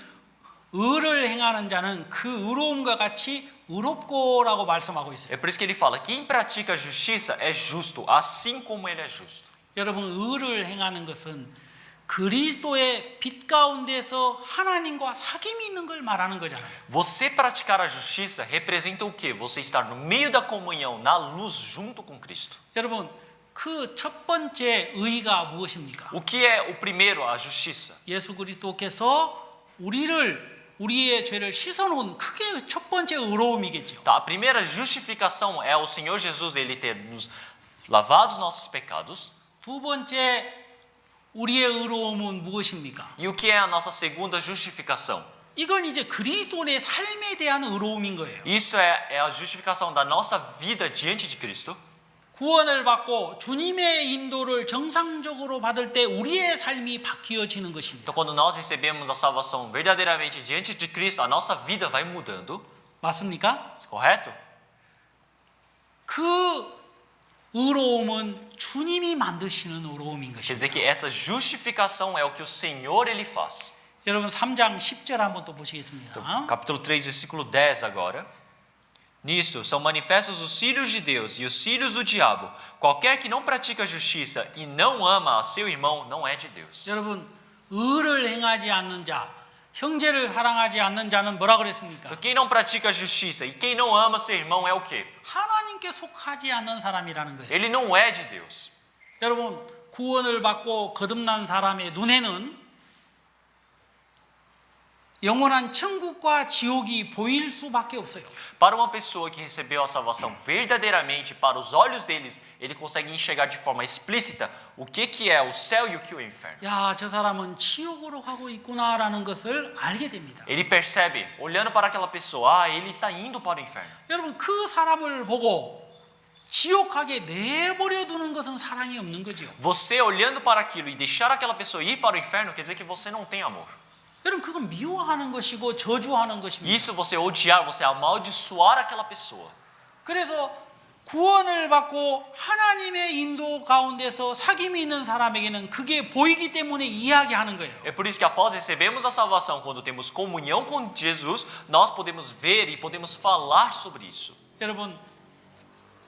의를 행하는 자는 그 의로움과 같이 의롭고라고 말씀하고 있어요. É por isso que ele fala, quem pratica a justiça é justo, assim como ele é justo. 여러분, 의를 행하는 것은 그리스도의 빛 가운데서 하나님과 사귐이 있는 걸 말하는 거잖아요. Você praticar a justiça representa o quê? Você estar no meio da comunhão, na luz, junto com Cristo. 여러분, 그 첫 번째 의가 무엇입니까? O que é o primeiro, a justiça? 예수 그리스도께서 우리의 죄를 씻어놓은 그게 첫 번째 의로움이겠죠. Tá, a primeira justificação é o Senhor Jesus, ele ter nos lavado os nossos pecados. 두 번째 우리의 의로움은 무엇입니까? E o que é a nossa segunda justificação? 이건 이제 그리스도의 삶에 대한 의로움인 거예요. Isso é a justificação da nossa vida diante de Cristo. 구원을 받고 주님의 인도를 정상적으로 받을 때 우리의 삶이 바뀌어지는 것입니다. Então, quando nós recebemos a salvação verdadeiramente diante de Cristo, a nossa vida vai mudando. 맞습니까? Correto? 그 의로움은 주님이 만드시는 의로움인 Quer 것입니다. dizer que essa justificação é o que o Senhor ele faz. 여러분 3장 10절 한번 또 보시겠습니다. Capítulo 3, versículo 10 agora. Nisto são manifestos os filhos de Deus e os filhos do diabo. Qualquer que não pratica justiça e não ama a seu irmão não é de Deus. 여러분, 의를 행하지 않는 자, 형제를 사랑하지 않는 자는 뭐라 그랬습니까? Então, quem não pratica justiça e quem não ama seu irmão é o quê? 하나님께 속하지 않는 사람이라는 거예요. Ele não é de Deus. 여러분, 구원을 받고 거듭난 사람의 눈에는 영원한 천국과 지옥이 보일 수밖에 없어요. Para uma pessoa que recebeu a salvação verdadeiramente, para os olhos deles, ele consegue enxergar de forma explícita o que é o céu e o que é o inferno. 야, 저 사람은 지옥으로 가고 있구나라는 것을 알게 됩니다. Ele percebe, olhando para aquela pessoa, ele está indo para o inferno. 여러분, 그 사람을 보고 지옥하게 내버려 두는 것은 사랑이 없는 거죠. Você olhando para aquilo e deixar aquela pessoa ir para o inferno quer dizer que você não tem amor. 여러분, 그건 미워하는 것이고 저주하는 것입니다. Isso você odiar, você amaldiçoar aquela pessoa. 그래서 구원을 받고 하나님의 인도 가운데서 사귐이 있는 사람에게는 그게 보이기 때문에 이야기하는 거예요. É por isso que após recebermos a salvação, quando temos comunhão com Jesus, nós podemos ver e podemos falar sobre isso. 여러분,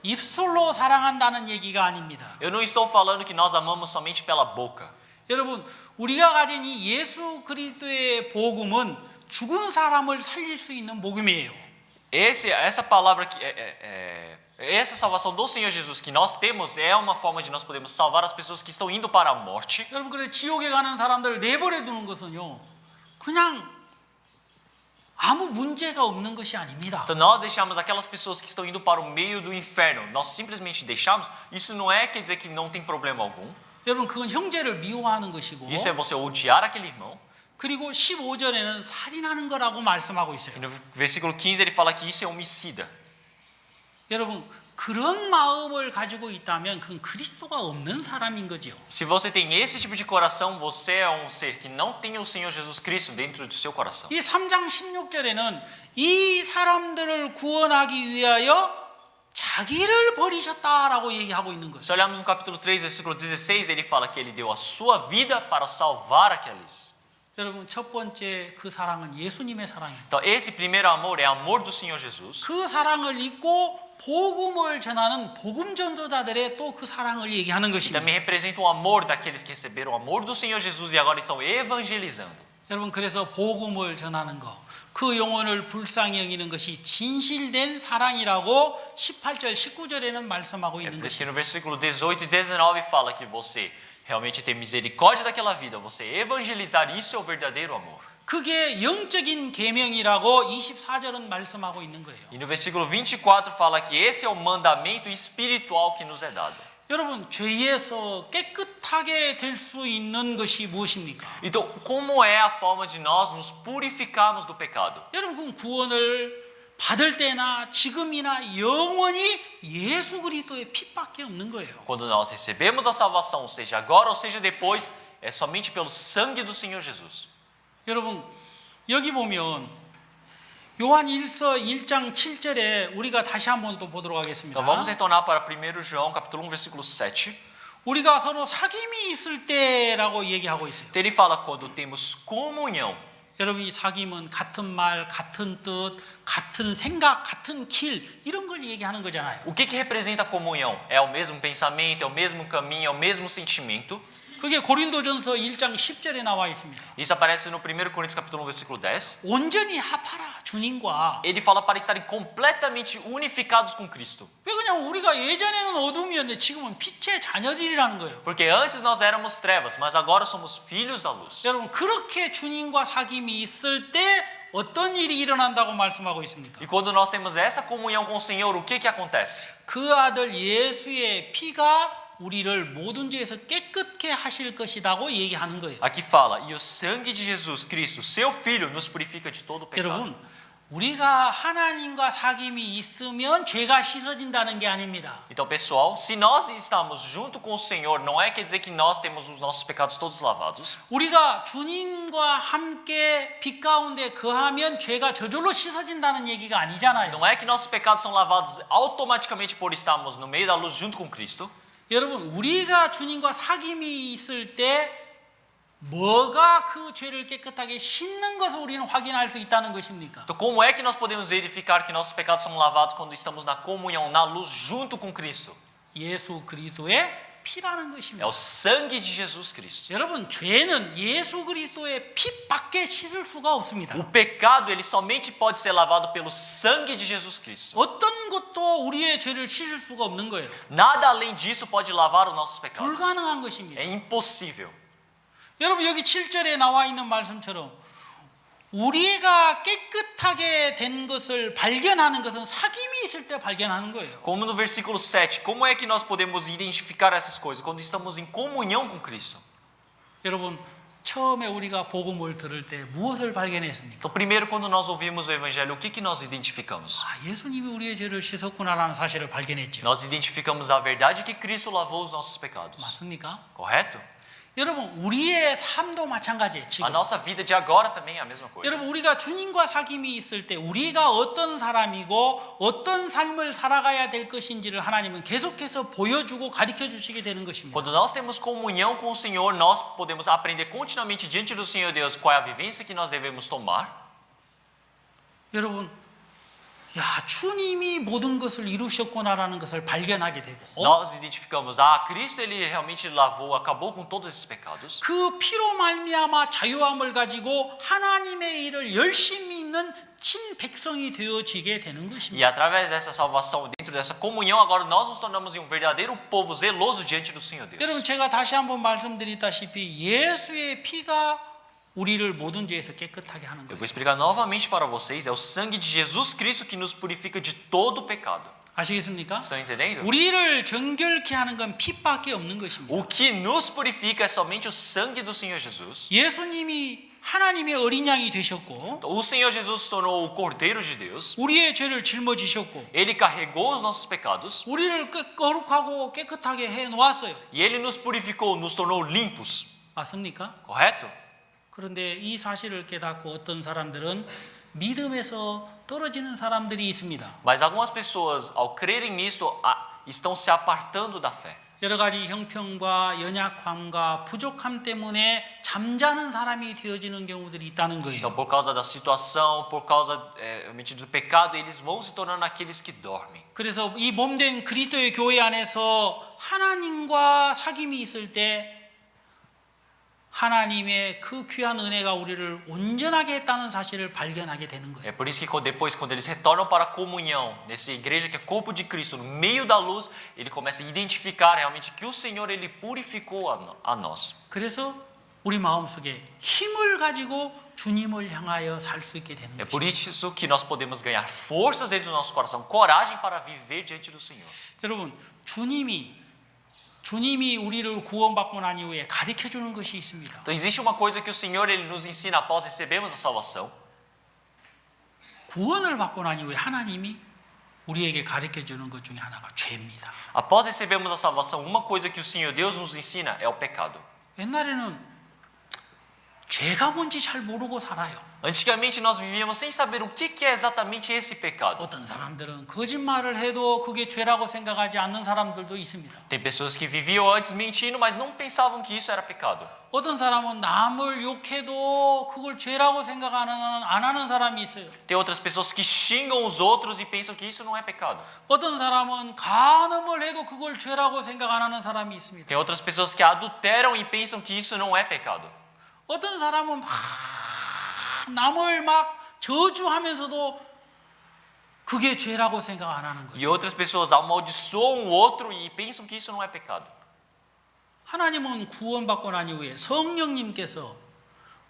입술로 사랑한다는 얘기가 아닙니다. Eu não estou falando que nós amamos somente pela boca. 여러분, 우리가 가진 이 예수 그리스도의 복음은 죽은 사람을 살릴 수 있는 복음이에요. Essa palavra que essa salvação do Senhor Jesus que nós temos é uma forma de nós podermos salvar as pessoas que estão indo para a morte. 여러분, 그래서 지옥에 가는 사람들을 내버려 두는 것은요, 그냥 아무 문제가 없는 것이 아닙니다. Então nós deixamos aquelas pessoas que estão indo para o meio do inferno, nós simplesmente deixamos. Isso não quer dizer que não tem problema algum. 여러분, 그건 형제를 미워하는 것이고, Isso é você odiar aquele irmão. 그리고 15절에는 살인하는 거라고 말씀하고 있어요. E no versículo 15 ele fala que isso é homicida. 여러분, 그런 마음을 가지고 있다면 그건 그리스도가 없는 사람인 거죠. Se você tem esse tipo de coração, você é um ser que não tem o Senhor Jesus Cristo dentro do seu coração. 이 3장 16절에는 이 사람들을 구원하기 위하여 자기를 버리셨다라고 얘기하고 있는 거예요. Se olharmos no capítulo 3, versículo 16, ele fala que ele deu a sua vida para salvar aqueles. 여러분, 첫 번째 그 사랑은 예수님의 사랑이에요. Então esse primeiro amor é amor do Senhor Jesus. 그 사랑을 잊고 복음을 전하는 복음 전도자들의 또 그 사랑을 얘기하는 E 것입니다. também representa o amor daqueles que receberam o amor do Senhor Jesus e agora estão evangelizando. 여러분, 그래서 복음을 전하는 거, 그 영혼을 불쌍히 여기는 것이 진실된 사랑이라고 18절, 19절에는 말씀하고 É 있는 por isso que 것입니다. no versículo 18 e 19 fala que você realmente ter misericórdia daquela vida, você evangelizar, isso é o verdadeiro amor. 그게 영적인 계명이라고 24절은 말씀하고 있는 거예요. E no versículo 24 fala que esse é o mandamento espiritual que nos é dado. 여러분, 죄에서 깨끗하게 될 수 있는 것이 무엇입니까? Então, como é a forma de nós nos purificarmos do pecado? 여러분, 그 구원을 받을 때나 지금이나 영원히 예수 그리스도의 피밖에 없는 거예요. Quando nós recebemos a salvação, seja agora ou seja depois, é somente pelo sangue do Senhor Jesus. 여러분, 여기 보면 요한 1서 1장 7절에 우리가 다시 한번 또 보도록 하겠습니다. Então vamos retornar para 1 João, capítulo 1, versículo 7. 우리가 서로 사귐이 있을 때라고 얘기하고 있어요. Então ele fala quando temos comunhão. 여러분, 이 사귐은 같은 말, 같은 뜻, 같은 생각, 같은 길 이런 걸 얘기하는 거잖아요. O que representa a comunhão? É o mesmo pensamento, é o mesmo caminho, é o mesmo sentimento. 그게 고린도전서 1장 10절에 나와 있습니다. Isso aparece no 1 Coríntios capítulo 1, versículo 10. 온전히 합하라 주님과. Ele fala para estarem completamente unificados com Cristo. 왜 그냥 우리가 예전에는 어둠이었는데 지금은 빛의 자녀들이라는 거예요. Porque antes nós éramos trevas, mas agora somos filhos da luz. 여러분, 그렇게 주님과 사귐이 있을 때 어떤 일이 일어난다고 말씀하고 있습니까? E quando nós temos essa comunhão com o Senhor, o que acontece? 그 아들 예수의 피가 우리를 모든 죄에서 깨끗게 하실 것이라고 얘기하는 거예요. Aqui fala, e o sangue de Jesus Cristo, seu Filho, nos purifica de todo o pecado. 여러분, 우리가 하나님과 사귐이 있으면 죄가 씻어진다는 게 아닙니다. Então, pessoal, se nós estamos junto com o Senhor, não quer dizer que nós temos os nossos pecados todos lavados. 우리가 주님과 함께 빛 가운데 거하면 죄가 저절로 씻어진다는 얘기가 아니잖아요. Não é que nossos pecados são lavados automaticamente por estarmos no meio da luz junto com Cristo. 여러분, 우리가 주님과 사귐이 있을 때 뭐가 그 죄를 깨끗하게 씻는 것을 우리는 확인할 수 있다는 것입니까? Então, como é que nós podemos verificar que nossos pecados são lavados quando estamos na comunhão, na luz junto com Cristo? 예수 그리스도의 피라는 É 것입니다. o sangue de Jesus Cristo. 여러분, 죄는 예수 그리스도의 피밖에 씻을 수가 없습니다. O pecado, ele somente pode ser lavado pelo sangue de Jesus Cristo. 어떤 것도 우리의 죄를 씻을 수가 없는 거예요. Nada além disso pode lavar os nossos pecados. 불가능한 것입니다. É impossível. 여러분, 여기 7절에 나와 있는 말씀처럼 우리가 깨끗하게 된 것을 발견하는 것은 사귐이 있을 때 발견하는 거예요. Como no versículo 7, como é que nós podemos identificar essas coisas? Quando estamos em comunhão com Cristo. 여러분, 처음에 우리가 복음을 들을 때 무엇을 발견했습니까? Então, primeiro, quando nós ouvimos o Evangelho, o que nós identificamos? 아, 예수님이 우리의 죄를 씻었구나라는 사실을 발견했죠. Nós identificamos a verdade que Cristo lavou os nossos pecados. 맞습니까? Correto? 여러분 우리의 삶도 마찬가지예요. A 지금. nossa vida de agora também é a mesma coisa. 여러분 우리가 주님과 사귐이 있을 때 우리가 어떤 사람이고 어떤 삶을 살아가야 될 것인지를 하나님은 계속해서 보여주고 가르쳐 주시게 되는 것입니다. Quando nós temos comunhão com o Senhor, nós podemos aprender continuamente diante do Senhor Deus qual é a vivência que nós devemos tomar. 여러분, 야 주님이 모든 것을 이루셨구나라는 것을 발견하게 되고 Nós identificamos, Cristo ele realmente lavou, acabou com todos esses pecados. 그 피로 말미암아 자유함을 가지고 하나님의 일을 열심히 있는 친백성이 되어지게 되는 E 것입니다. através dessa salvação, dentro dessa comunhão, agora nós nos tornamos um verdadeiro povo zeloso diante do Senhor Deus. 여러분 제가 다시 한번 말씀드리다시피 예수의 피가 우리를 모든 죄에서 깨끗하게 하는 Eu 거예요. vou explicar novamente para vocês, é o sangue de Jesus Cristo que nos purifica de todo o pecado. 아시겠습니까? Estão entendendo? 우리를 정결케 하는 건 피밖에 없는 것입니다. O que nos purifica é somente o sangue do Senhor Jesus. 예수님이 하나님의 어린 양이 되셨고 O Senhor Jesus se tornou o Cordeiro de Deus. 우리의 죄를 짊어지셨고 Ele carregou os nossos pecados 우리를 거룩하고 깨끗하게 해 놓았어요. e Ele nos purificou, nos tornou limpos. 맞습니까? Correto? 그런데 이 사실을 깨닫고 어떤 사람들은 믿음에서 떨어지는 사람들이 있습니다. Mas algumas pessoas, ao crerem nisto, estão se apartando da fé. 여러 가지 형편과 연약함과 부족함 때문에 잠자는 사람이 되어지는 경우들이 있다는 거예요. Então, por causa da situação, por causa realmente do pecado, eles vão se tornando aqueles que dormem. 그래서 이 몸된 그리스도의 교회 안에서 하나님과 사귐이 있을 때 하나님의 그 귀한 은혜가 우리를 온전하게 했다는 사실을 발견하게 되는 거예요. É por isso que depois, quando eles retornam para a comunhão, nessa igreja que é corpo de Cristo, no meio da luz, ele começa a identificar realmente que o Senhor ele purificou a nós. 그래서 우리 마음속에 힘을 가지고 주님을 향하여 살 수 있게 되는 É por 것입니다. isso que nós podemos ganhar forças dentro do nosso coração, coragem para viver diante do Senhor. 여러분, 주님이 우리를 구원받고 난 이후에 가르쳐 주는 것이 있습니다. Então existe uma coisa que o Senhor ele nos ensina após recebermos a salvação. 구원을 받고 난 이후에 하나님이 우리에게 가르쳐 주는 것 중에 하나가 죄입니다. Após recebermos a salvação, uma coisa que o Senhor Deus nos ensina é o pecado. 옛날에는 죄가 뭔지 잘 모르고 살아요. Antigamente nós vivíamos sem saber o que é exatamente esse pecado. 어떤 사람들은 거짓말을 해도 그게 죄라고 생각하지 않는 사람들도 있습니다. Tem pessoas que viviam antes mentindo, mas não pensavam que isso era pecado. 어떤 사람은 남을 욕해도 그걸 죄라고 안 하는 사람이 있어요. Tem outras pessoas que xingam os outros e pensam que isso não é pecado. 어떤 사람은 간음을 해도 그걸 죄라고 생각 안 하는 사람이 있습니다. Tem outras pessoas que adulteram e pensam que isso não é pecado. 어떤 사람은 막 남을 막 저주하면서도 그게 죄라고 생각 안 하는 거예요. E outras pessoas amaldiçoam o outro e pensam que isso não é pecado. 하나님은 구원받고 난 이후에 성령님께서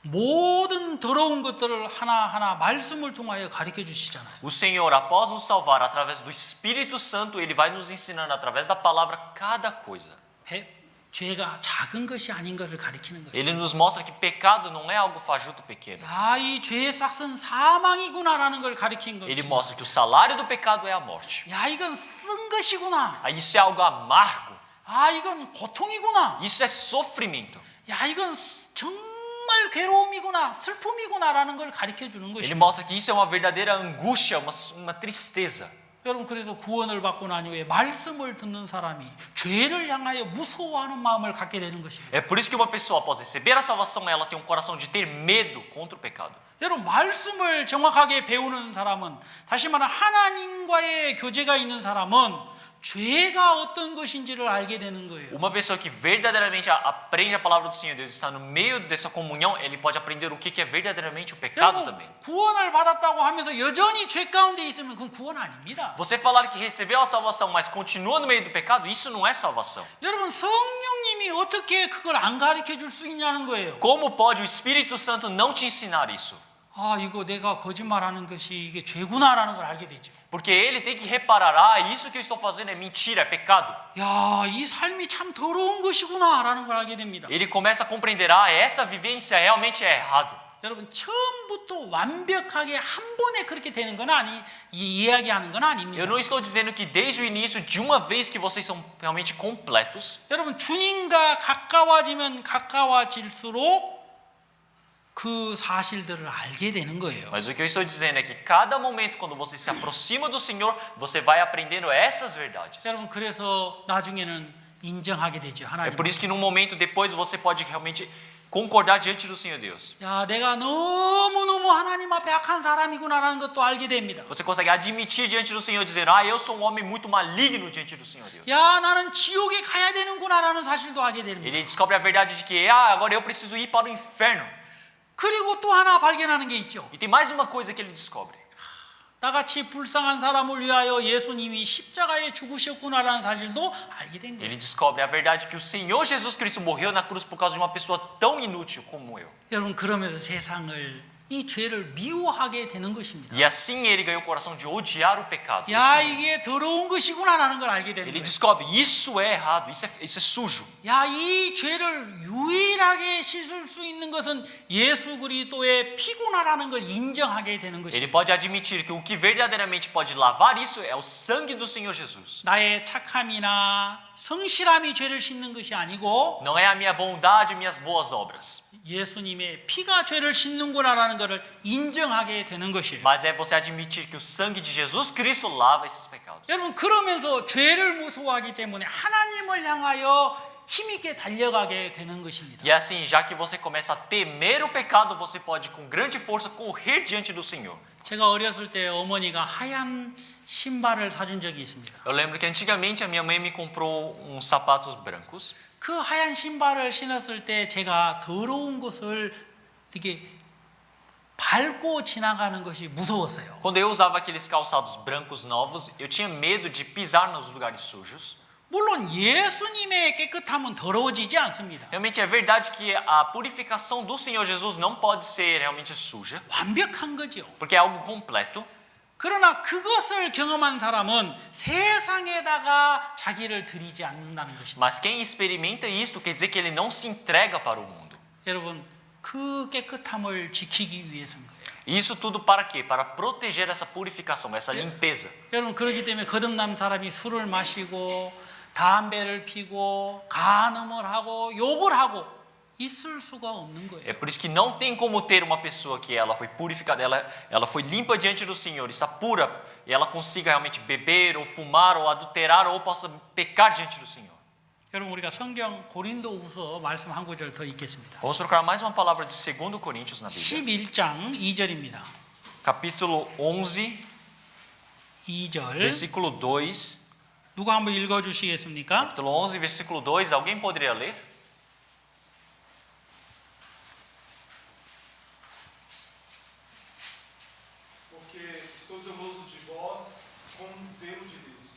모든 더러운 것들을 하나하나 말씀을 통하여 가르쳐 주시잖아요. O Senhor, após nos salvar através do Espírito Santo, ele vai nos ensinando através da palavra cada coisa. 죄가 작은 것이 아닌 것을 가리키는 거예요. Ele nos mostra que pecado não é algo fajuto pequeno. 야, 이 죄의 싹은 사망이구나라는 걸 가리킨 거예요. Ele mostra que o salário do pecado é a morte. 야, 이건 쓴 것이구나. Isso é algo amargo. 아, 이건 고통이구나. Isso é sofrimento. 야, 이건 정말 괴로움이구나, 슬픔이구나라는 걸 가르쳐 주는 Ele 것입니다. mostra que isso é uma verdadeira angústia, uma tristeza. 여러분, 그래서 구원을 받고 난 이후에 말씀을 듣는 사람이 죄를 향하여 무서워하는 마음을 갖게 되는 것입니다. É por isso que uma pessoa, após receber a salvação, ela tem um coração de ter medo contra o pecado. 여러분, 말씀을 정확하게 배우는 사람은, 다시 말하면 하나님과의 교제가 있는 사람은 죄가 어떤 것인지를 알게 되는 거예요. Uma pessoa que verdadeiramente aprende a palavra do Senhor Deus, está no meio dessa comunhão, ele pode aprender o que é verdadeiramente o pecado também. 여러분, 구원을 받았다고 하면서 여전히 죄 가운데 있으면 그건 구원 아닙니다. Você falar que recebeu a salvação, mas continua no meio do pecado, isso não é salvação. 여러분, 성령님이 어떻게 그걸 안 가르쳐 줄 수 있냐는 거예요. Como pode o Espírito Santo não te ensinar isso? 아, 이거 내가 거짓말하는 것이 이게 죄구나라는 걸 알게 되죠. Porque ele tem que reparar, isso que eu estou fazendo é mentira, é pecado. 야, 이 삶이 참 더러운 것이구나라는 걸 알게 됩니다. Ele começa a compreender, essa vivência realmente é errado. 여러분 처음부터 완벽하게 한 번에 그렇게 되는 건 이야기하는 건 아닙니다. Eu não estou dizendo que desde o início, de uma vez que vocês são realmente completos. 여러분 주님과 가까워지면 가까워질수록 그 사실들을 알게 되는 거예요. Mas o que eu estou dizendo é que cada momento, quando você se aproxima do Senhor, você vai aprendendo essas verdades. 여러분 그래서 나중에는 인정하게 되죠. É 하나님. por isso que num momento depois você pode realmente concordar diante do Senhor Deus. 야, 내가 너무너무 하나님 앞에 악한 사람이구나라는 것도 알게 됩니다. Você consegue admitir diante do Senhor, dizer, ah, eu sou um homem muito maligno diante do Senhor Deus. 야, 나는 지옥에 가야 되는구나라는 사실도 알게 됩니다. Ele descobre a verdade de que, ah, agora eu preciso ir para o inferno. 그리고 또 하나 발견하는 게 있죠. E tem mais uma coisa que ele descobre. 나같이 불쌍한 사람을 위하여 예수님이 십자가에 죽으셨구나라는 사실도 알게 된 거예요. Ele descobre a verdade que o Senhor Jesus Cristo morreu na cruz por causa de uma pessoa tão inútil como eu. 여러분 그러면서 세상을 이 죄를 미워하게 되는 것입니다. E assim ele ganhou o coração de odiar o pecado. 야, 이게 더러운 것이구나라는 걸 알게 되는 Ele 거예요. descobre, isso é errado, isso é sujo. 야, 이 죄를 유일하게 씻을 수 있는 것은 예수 그리스도의 피구나라는 걸 인정하게 되는 것입니다. Ele pode admitir que o que verdadeiramente pode lavar isso é o sangue do Senhor Jesus. 나의 착함이나 성실함이 죄를 씻는 것이 아니고 Não é a minha bondade e minhas boas obras, 예수님의 피가 죄를 씻는구나라는 것을 인정하게 되는 것이에요. mas é você admitir que o sangue de Jesus Cristo lava esses pecados. 여러분 그러면서 죄를 무서워하기 때문에 하나님을 향하여 힘있게 달려가게 되는 것입니다. E assim, já que você começa a temer o pecado, você pode com grande força correr diante do Senhor. 제가 어렸을 때 어머니가 하얀 신발을 사준 적이 있습니다. Eu lembro que antigamente a minha mãe me comprou uns sapatos brancos. 그 하얀 신발을 신었을 때 제가 더러운 것을 되게 밟고 지나가는 것이 무서웠어요. Quando eu usava aqueles calçados brancos novos, eu tinha medo de pisar nos lugares sujos. 물론 예수님의 깨끗함은 더러워지지 않습니다. Realmente é verdade que a purificação do Senhor Jesus não pode ser realmente suja, 완벽한 거죠. porque é algo completo. 그러나 그것을 경험한 사람은 세상에다가 자기를 드리지 않는다는 것입니다. Mas quem experimenta isto quer dizer que ele não se entrega para o mundo. 여러분, 그 깨끗함을 지키기 위해서인 거예요. Isso tudo para quê? Para proteger essa purificação, essa limpeza. 여러분, 그렇기 때문에 거듭난 사람이 술을 마시고 담배를 피고 간음을 하고 욕을 하고 있을 수가 없는 거예요. É por isso que não tem como ter uma pessoa que ela foi purificada, ela foi limpa diante do Senhor, está pura, e ela consiga realmente beber ou fumar ou adulterar ou possa pecar diante do Senhor. 여러분, 우리가 성경 고린도후서 말씀 한 구절 더 읽겠습니다. Vamos procurar mais uma palavra de 2 Coríntios na Bíblia. 11장 2절입니다. Capítulo 11, 2절. versículo 2. 누가 한번 읽어 주시겠습니까? Capítulo 11, versículo 2. Alguém poderia ler? Porque estou zeloso de vós com zelo de Deus,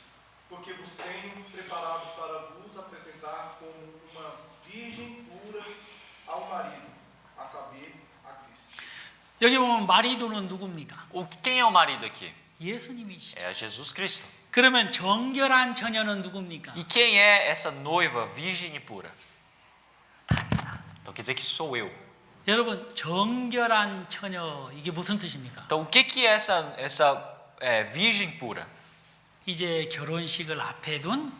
porque vos tenho preparado para vos apresentar como uma virgem pura ao marido, a saber, a Cristo. 여기 보면 마리도는 누굽니까? Quem é o marido aqui? 예수님이시죠. É Jesus Cristo. 그러면 정결한 처녀는 누굽니까? E quem é essa noiva virgem e pura? Então quer dizer que sou eu. 여러분, 정결한 처녀 이게 무슨 뜻입니까? Então o que é essa virgem pura? 이제 결혼식을 앞에 둔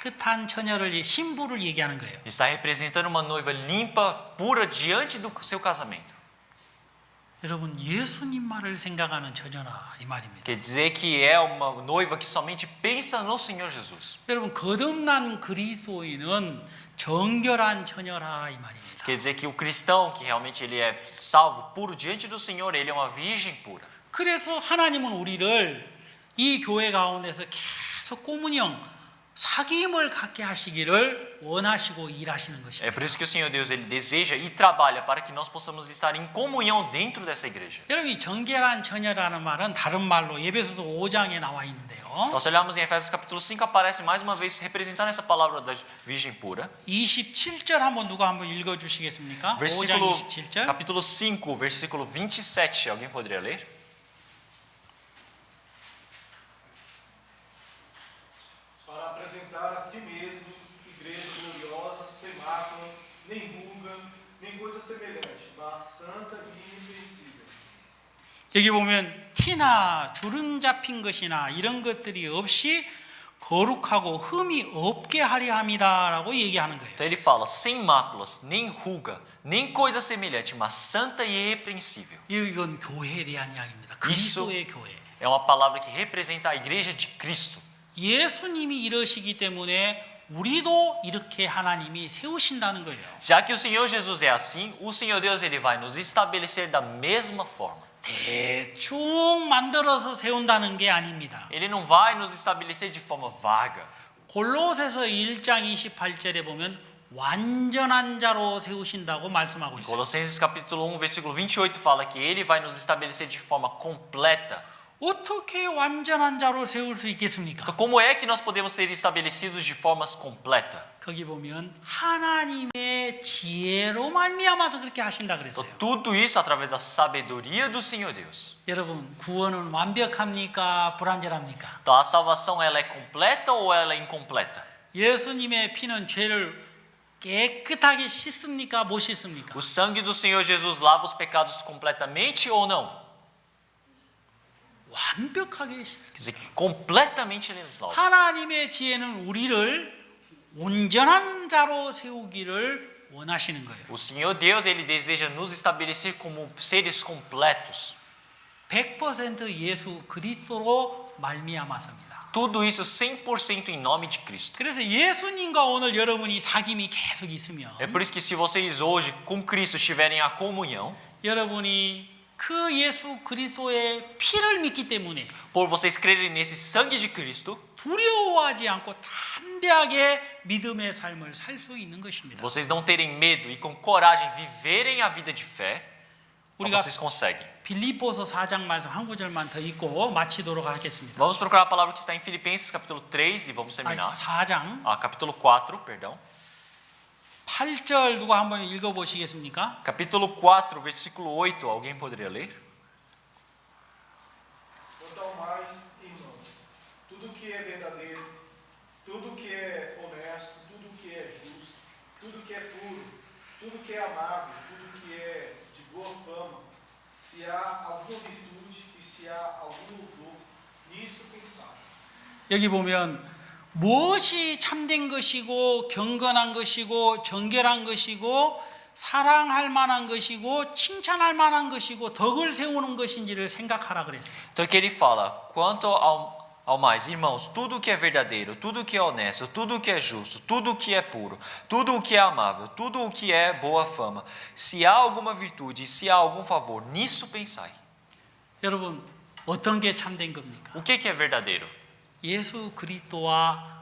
깨끗한 처녀를 신부를 얘기하는 거예요. Está representando uma noiva limpa, pura diante do seu casamento. 여러분, 예수님 말을 생각하는 처녀라 이 말입니다. Quer dizer que é uma noiva que somente pensa no Senhor Jesus. 여러분, 거듭난 그리스도인은 정결한 처녀라 이 말입니다. Quer dizer que o cristão que realmente ele é salvo, puro diante do Senhor, ele é uma virgem pura. 그래서 하나님은 우리를 이 교회 가운데서 계속 꼬문형 사귐을 갖게 하시기를 원하시고 일하시는 É 것입니다. por isso que o Senhor Deus ele deseja e trabalha para que nós possamos estar em comunhão dentro dessa igreja. 여러분, 이 정결한 처녀라는 말은 다른 말로 에베소서 5장에 나와 있는데요. Nós olhamos em Efésios capítulo 5, aparece mais uma vez representando essa palavra da virgem pura. 27절 한번 누가 한번 읽어 주시겠습니까? 5장 Versículo, 27절. capítulo 5, versículo 27. Alguém poderia ler? Para apresentar a si mesmo igreja gloriosa, sem mácula, nem ruga, nem coisa semelhante, mas santa e irrepreensível. 여기 보면 티나 주름 잡힌 것이나 이런 것들이 없이 거룩하고 흠이 없게 하려 함이다라고 얘기하는 거예요. Então ele fala, sem máculas, nem ruga, nem coisa semelhante, mas santa e irrepreensível. 이건 교회에 대한 이야기입니다. 그리스도의 교회. É uma palavra que representa a igreja de Cristo. 예수님이 이러시기 때문에 우리도 이렇게 하나님이 세우신다는 거예요. Já que o Senhor Jesus é assim, o Senhor Deus ele vai nos estabelecer da mesma forma. 대충 만들어서 세운다는 게 아닙니다. Ele não vai nos estabelecer de forma vaga. 골로새서 1장 28절에 보면 완전한 자로 세우신다고 말씀하고 있어요. Colossenses capítulo 1, versículo 28 fala que ele vai nos estabelecer de forma completa. 어떻게 완전한 자로 세울 수 있겠습니까? Então, como é que nós podemos ser estabelecidos de formas completa? 거기 보면 하나님의 지혜로 말미암아서 그렇게 하신다 Então, 그랬어요. tudo isso através da sabedoria do Senhor Deus. 여러분, 구원은 완벽합니까? 불완전합니까? Então, a salvação ela é completa ou ela é incompleta? 예수님의 피는 죄를 깨끗하게 씻습니까? 못 씻습니까? O sangue do Senhor Jesus lava os pecados completamente ou não? 완벽하게 씻습니다. Quer dizer que completamente ele lava. 하나님의 지혜는 우리를 온전한 자로 세우기를 원하시는 거예요. O Senhor Deus ele deseja nos estabelecer como seres completos. 100% 예수 그리스도로 말미암아서입니다. Tudo isso 100% em nome de Cristo. 그래서 예수님과 오늘 여러분이 사귐이 계속 있으면 É por isso que se vocês hoje com Cristo tiverem a comunhão, 여러분이 그 예수 그리스도의 피를 믿기 때문에 por vocês crerem nesse sangue de Cristo, 두려워하지 않고 담대하게 믿음의 삶을 살 수 있는 것입니다. vocês não terem medo e com coragem viverem a vida de fé, 우리가 vocês conseguem. 빌립보서 4장 말씀 한 구절만 더 읽고 마치도록 하겠습니다. Vamos procurar a palavra que está em Filipenses capítulo 3 e vamos 아니, terminar. 4장 Capítulo 4, perdão. 8절 누가 한번 읽어보시겠습니까? Capítulo 4, versículo 8, alguém poderia ler? Quanto ao mais, irmãos, tudo que é verdadeiro, tudo que é honesto, tudo que é justo, tudo que é puro, tudo que é amável, tudo que é de boa fama, se há alguma virtude e se há algum louvor, nisso pensai. 여기 보면 무엇이 참된 것이고 경건한 것이고 정결한 것이고 사랑할 만한 것이고 칭찬할 만한 것이고 덕을 세우는 것인지를 생각하라 그랬어요. Então aqui ele fala, quanto ao mais, irmãos, tudo que é verdadeiro, tudo que é honesto, tudo que é justo, tudo que é puro, tudo o que é amável, tudo o que é boa fama, se há alguma virtude, se há algum favor, nisso pensai. 여러분 어떤 게 참된 겁니까? O que é verdadeiro? 예수 그리스도와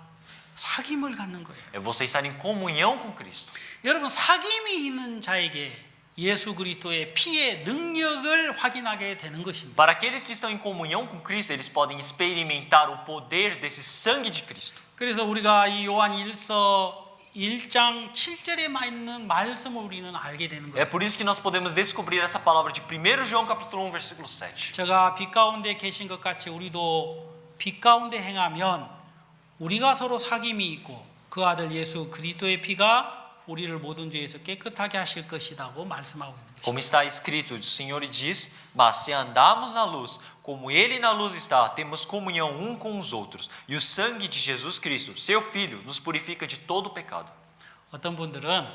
사귐을 갖는 거예요. É você estar em comunhão com Cristo. 여러분 사귐이 있는 자에게 예수 그리스도의 피의 능력을 확인하게 되는 것입니다. Para aqueles que estão em comunhão com Cristo, eles podem experimentar o poder desse sangue de Cristo. 그래서 우리가 이 요한 1서 1장 7절에 있는 말씀을 우리는 알게 되는 É 거예요. por isso que nós podemos descobrir essa palavra de 1 João capítulo 1, versículo 7. 제가 빛 가운데 계신 것 같이 우리도 빛 가운데 행하면 우리가 서로 사귐이 있고 그 아들 예수 그리스도의 피가 우리를 모든 죄에서 깨끗하게 하실 것이라고 말씀하고 있는 것입니다. Como está escrito, o Senhor diz, mas se andarmos na luz, como Ele na luz está, temos comunhão um com os outros. E o sangue de Jesus Cristo, seu Filho, nos purifica de todo o pecado. 어떤 분들은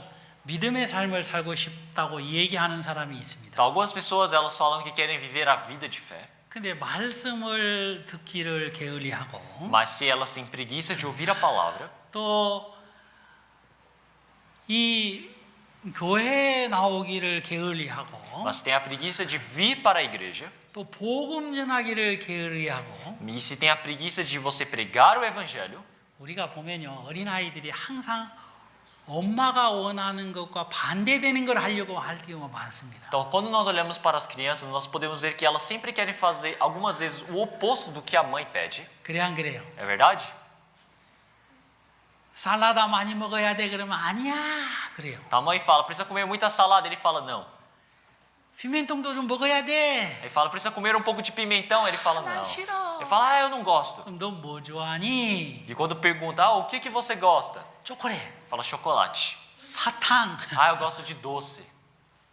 믿음의 삶을 살고 싶다고 얘기하는 사람이 있습니다. Então, algumas pessoas elas falam que querem viver a vida de fé, 근데 말씀을 듣기를 게을리하고 mas se elas têm preguiça de ouvir a palavra, 또 이 교회에 나오기를 게을리하고 mas têm a preguiça de vir para a igreja, 또 복음 전하기를 게을리하고 e se tem a preguiça de você pregar o evangelho, 우리가 보면요 어린아이들이 항상 엄마가 원하는 것과 반대되는 걸 하려고 할 경우가 많습니다. então quando nós olhamos para as crianças, nós podemos ver que elas sempre querem fazer algumas vezes o oposto do que a mãe pede. 그래 안 그래요? É verdade? 살라다 많이 먹어야 돼 그러면 아니야 그래요. A mãe fala, precisa comer muita salada, ele fala não. 피멘통도 좀 먹어야 돼. Ele fala, precisa comer um pouco de pimentão, ele fala 난 não. 싫어. Ele fala, eu não gosto. 그럼 너 뭐 좋아하니? E quando pergunta, o que você gosta? 초콜릿, Fala chocolate. 사탕. Eu gosto de doce.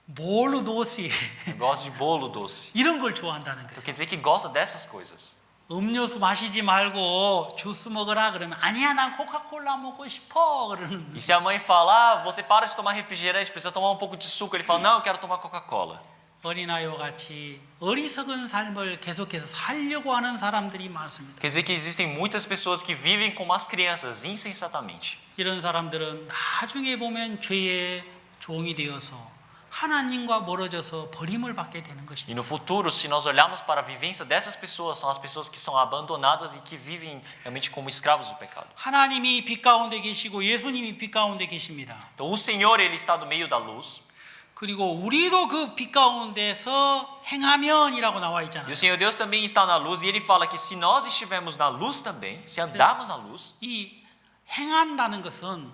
몰루 도시 Gosta de bolo doce. 이런 걸 좋아한다는 거예요. Então quer dizer que gosta dessas coisas. 음료수 마시지 말고 주스 먹으라 그러면 아니야 난 코카콜라 먹고 싶어 그러는 E se a mãe fala, você para de tomar refrigerante, precisa tomar um pouco de suco, ele fala, não, eu quero tomar Coca-Cola. 어린아이와 같이 어리석은 삶을 계속해서 살려고 하는 사람들이 많습니다. Quer dizer que existem muitas pessoas que vivem como as crianças, insensatamente. 이런 사람들은 나중에 보면 죄의 종이 되어서 하나님과 멀어져서 버림을 받게 되는 E 것입니다. no futuro, se nós olharmos para a vivência dessas pessoas, são as pessoas que são abandonadas e que vivem realmente como escravos do pecado. 하나님이 빛 가운데 계시고 예수님이 빛 가운데 계십니다. Então o Senhor, ele está no meio da luz. 그리고 우리도 그 빛 가운데서 행하면이라고 나와 E 있잖아요. o Senhor Deus também está na luz. E ele fala que se nós estivermos na luz também, se andarmos na luz, 이 행한다는 것은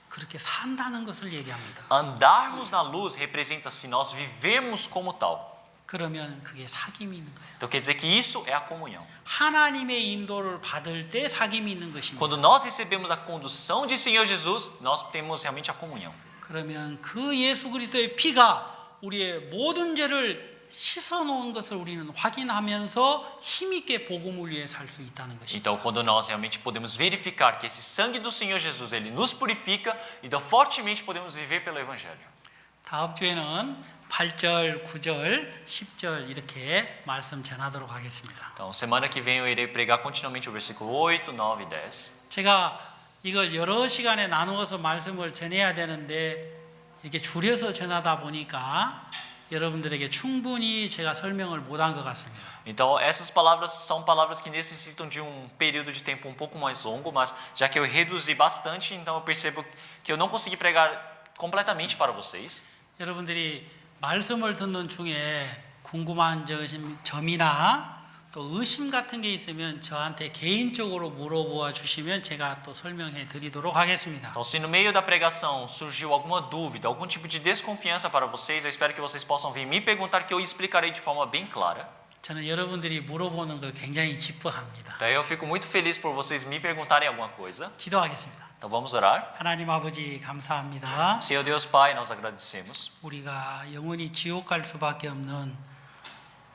그렇게 산다는 것을 얘기합니다. andarmos na luz representa se nós vivermos como tal. 그러면 그게 사귐이 있는 거예요. Então quer dizer que isso é a comunhão. 하나님의 인도를 받을 때 사귐이 있는 것입니다. Quando nós recebemos a condução de Senhor Jesus, nós temos realmente a comunhão. 그러면 그 예수 그리스도의 피가 우리의 모든 죄를 씻어놓은 것을 우리는 확인하면서 힘있게 복음을 위해 살 수 있다는 것입니다. Então, quando nós realmente podemos verificar que esse sangue do Senhor Jesus, ele nos purifica, então fortemente podemos viver pelo Evangelho. 다음 주에는 8절, 9절, 10절 이렇게 말씀 전하도록 하겠습니다. Então, semana que vem eu irei pregar continuamente o versículo 8, 9 e 10. 제가 이걸 여러 시간에 나누어서 말씀을 전해야 되는데 이렇게 줄여서 전하다 보니까 여러분들에게 충분히 제가 설명을 못한 것 같습니다. Então, essas palavras são palavras que necessitam de período de tempo um pouco mais longo, mas já que eu reduzi bastante, então eu percebo que eu não consegui pregar completamente para vocês. 여러분들이 말씀을 듣는 중에 궁금한 점이나 또 의심 같은 게 있으면 저한테 개인적으로 물어보아 주시면 제가 또 설명해 드리도록 하겠습니다. Então, se no meio da pregação surgiu alguma dúvida, algum tipo de desconfiança para vocês, eu espero que vocês possam vir me perguntar, que eu explicarei de forma bem clara. 저는 여러분들이 물어보는 걸 굉장히 기뻐합니다. Daí eu fico muito feliz por vocês me perguntarem alguma coisa. 기도하겠습니다. Então vamos orar. 하나님 아버지 감사합니다. Senhor Deus Pai, nós agradecemos. 우리가 영원히 지옥 갈 수밖에 없는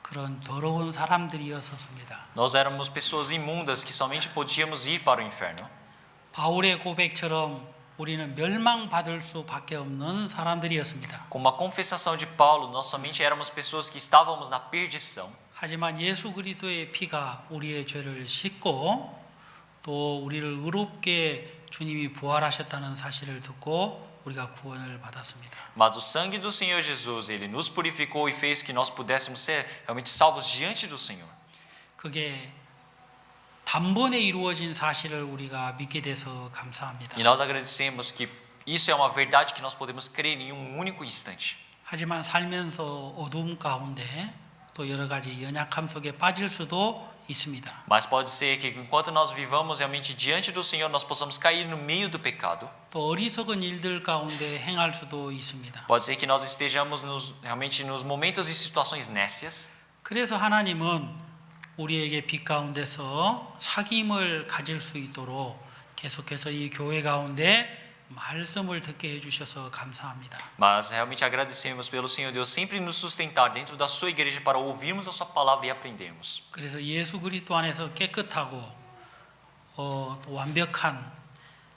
그런 더러운 사람들이었습니다. Nós éramos pessoas imundas que somente podíamos ir para o inferno. 바울의 고백처럼 우리는 멸망받을 수밖에 없는 사람들이었습니다. Como a confessação de Paulo, nós somente éramos pessoas que estávamos na perdição. 하지만 예수 그리스도의 피가 우리의 죄를 씻고 또 우리를 의롭게 주님이 부활하셨다는 사실을 듣고 우리가 구원을 받았습니다. Mas o sangue do Senhor Jesus, ele nos purificou e fez que nós pudéssemos ser realmente salvos diante do Senhor. 그게 단번에 이루어진 사실을 우리가 믿게 돼서 감사합니다. E nós agradecemos que isso é uma verdade que nós podemos crer em um único instante. 하지만 살면서 어두움 가운데 또 여러 가지 연약함 속에 빠질 수도 있습니다. Mas pode ser que enquanto nós vivamos realmente diante do Senhor, nós possamos cair no meio do pecado. 또 어리석은 일들 가운데 행할 수도 있습니다. Pode ser que nós estejamos realmente nos momentos e situações nécias. 그래서 하나님은 우리에게 빛 가운데서 사귐을 가질 수 있도록 계속해서 이 교회 가운데 말씀을 듣게 해주셔서 감사합니다. Mas realmente agradecemos pelo Senhor Deus sempre nos sustentar dentro da sua igreja para ouvirmos a sua palavra e aprendermos. 그래서 예수 그리스도 안에서 깨끗하고 또 완벽한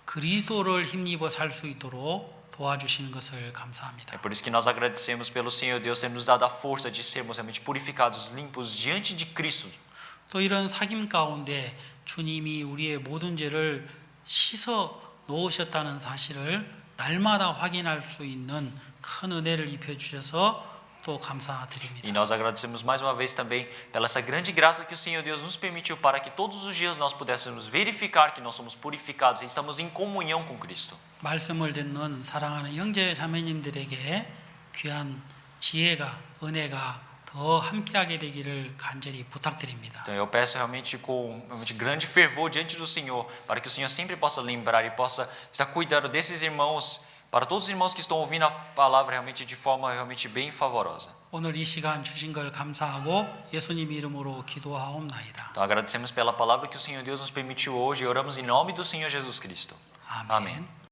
그리스도를 힘입어 살 수 있도록 도와주시는 것을 감사합니다. É por isso que nós agradecemos pelo Senhor Deus ter nos dado a força de sermos realmente purificados, limpos diante de Cristo. 또 이런 사귐 가운데 주님이 우리의 모든 죄를 씻어 놓으셨다는 사실을 날마다 확인할 수 있는 큰 은혜를 입혀 주셔서 또 감사드립니다. E nós agradecemos mais uma vez também pela essa grande graça que o Senhor Deus nos permitiu para que todos os dias nós pudéssemos verificar que nós somos purificados e estamos em comunhão com Cristo. 말씀을 듣는 사랑하는 형제 자매님들에게 귀한 지혜가 은혜가 더 함께하게 되기를 간절히 부탁드립니다. Então eu peço realmente com realmente grande fervor diante do Senhor para que o Senhor sempre possa lembrar e possa estar cuidando desses irmãos, para todos os irmãos que estão ouvindo a palavra realmente de forma realmente bem favorosa. 오늘 이 시간 주신 걸 감사하고 예수님 이름으로 기도하옵나이다. Então agradecemos pela palavra que o Senhor Deus nos permitiu hoje e oramos em nome do Senhor Jesus Cristo. 아멘. Amém.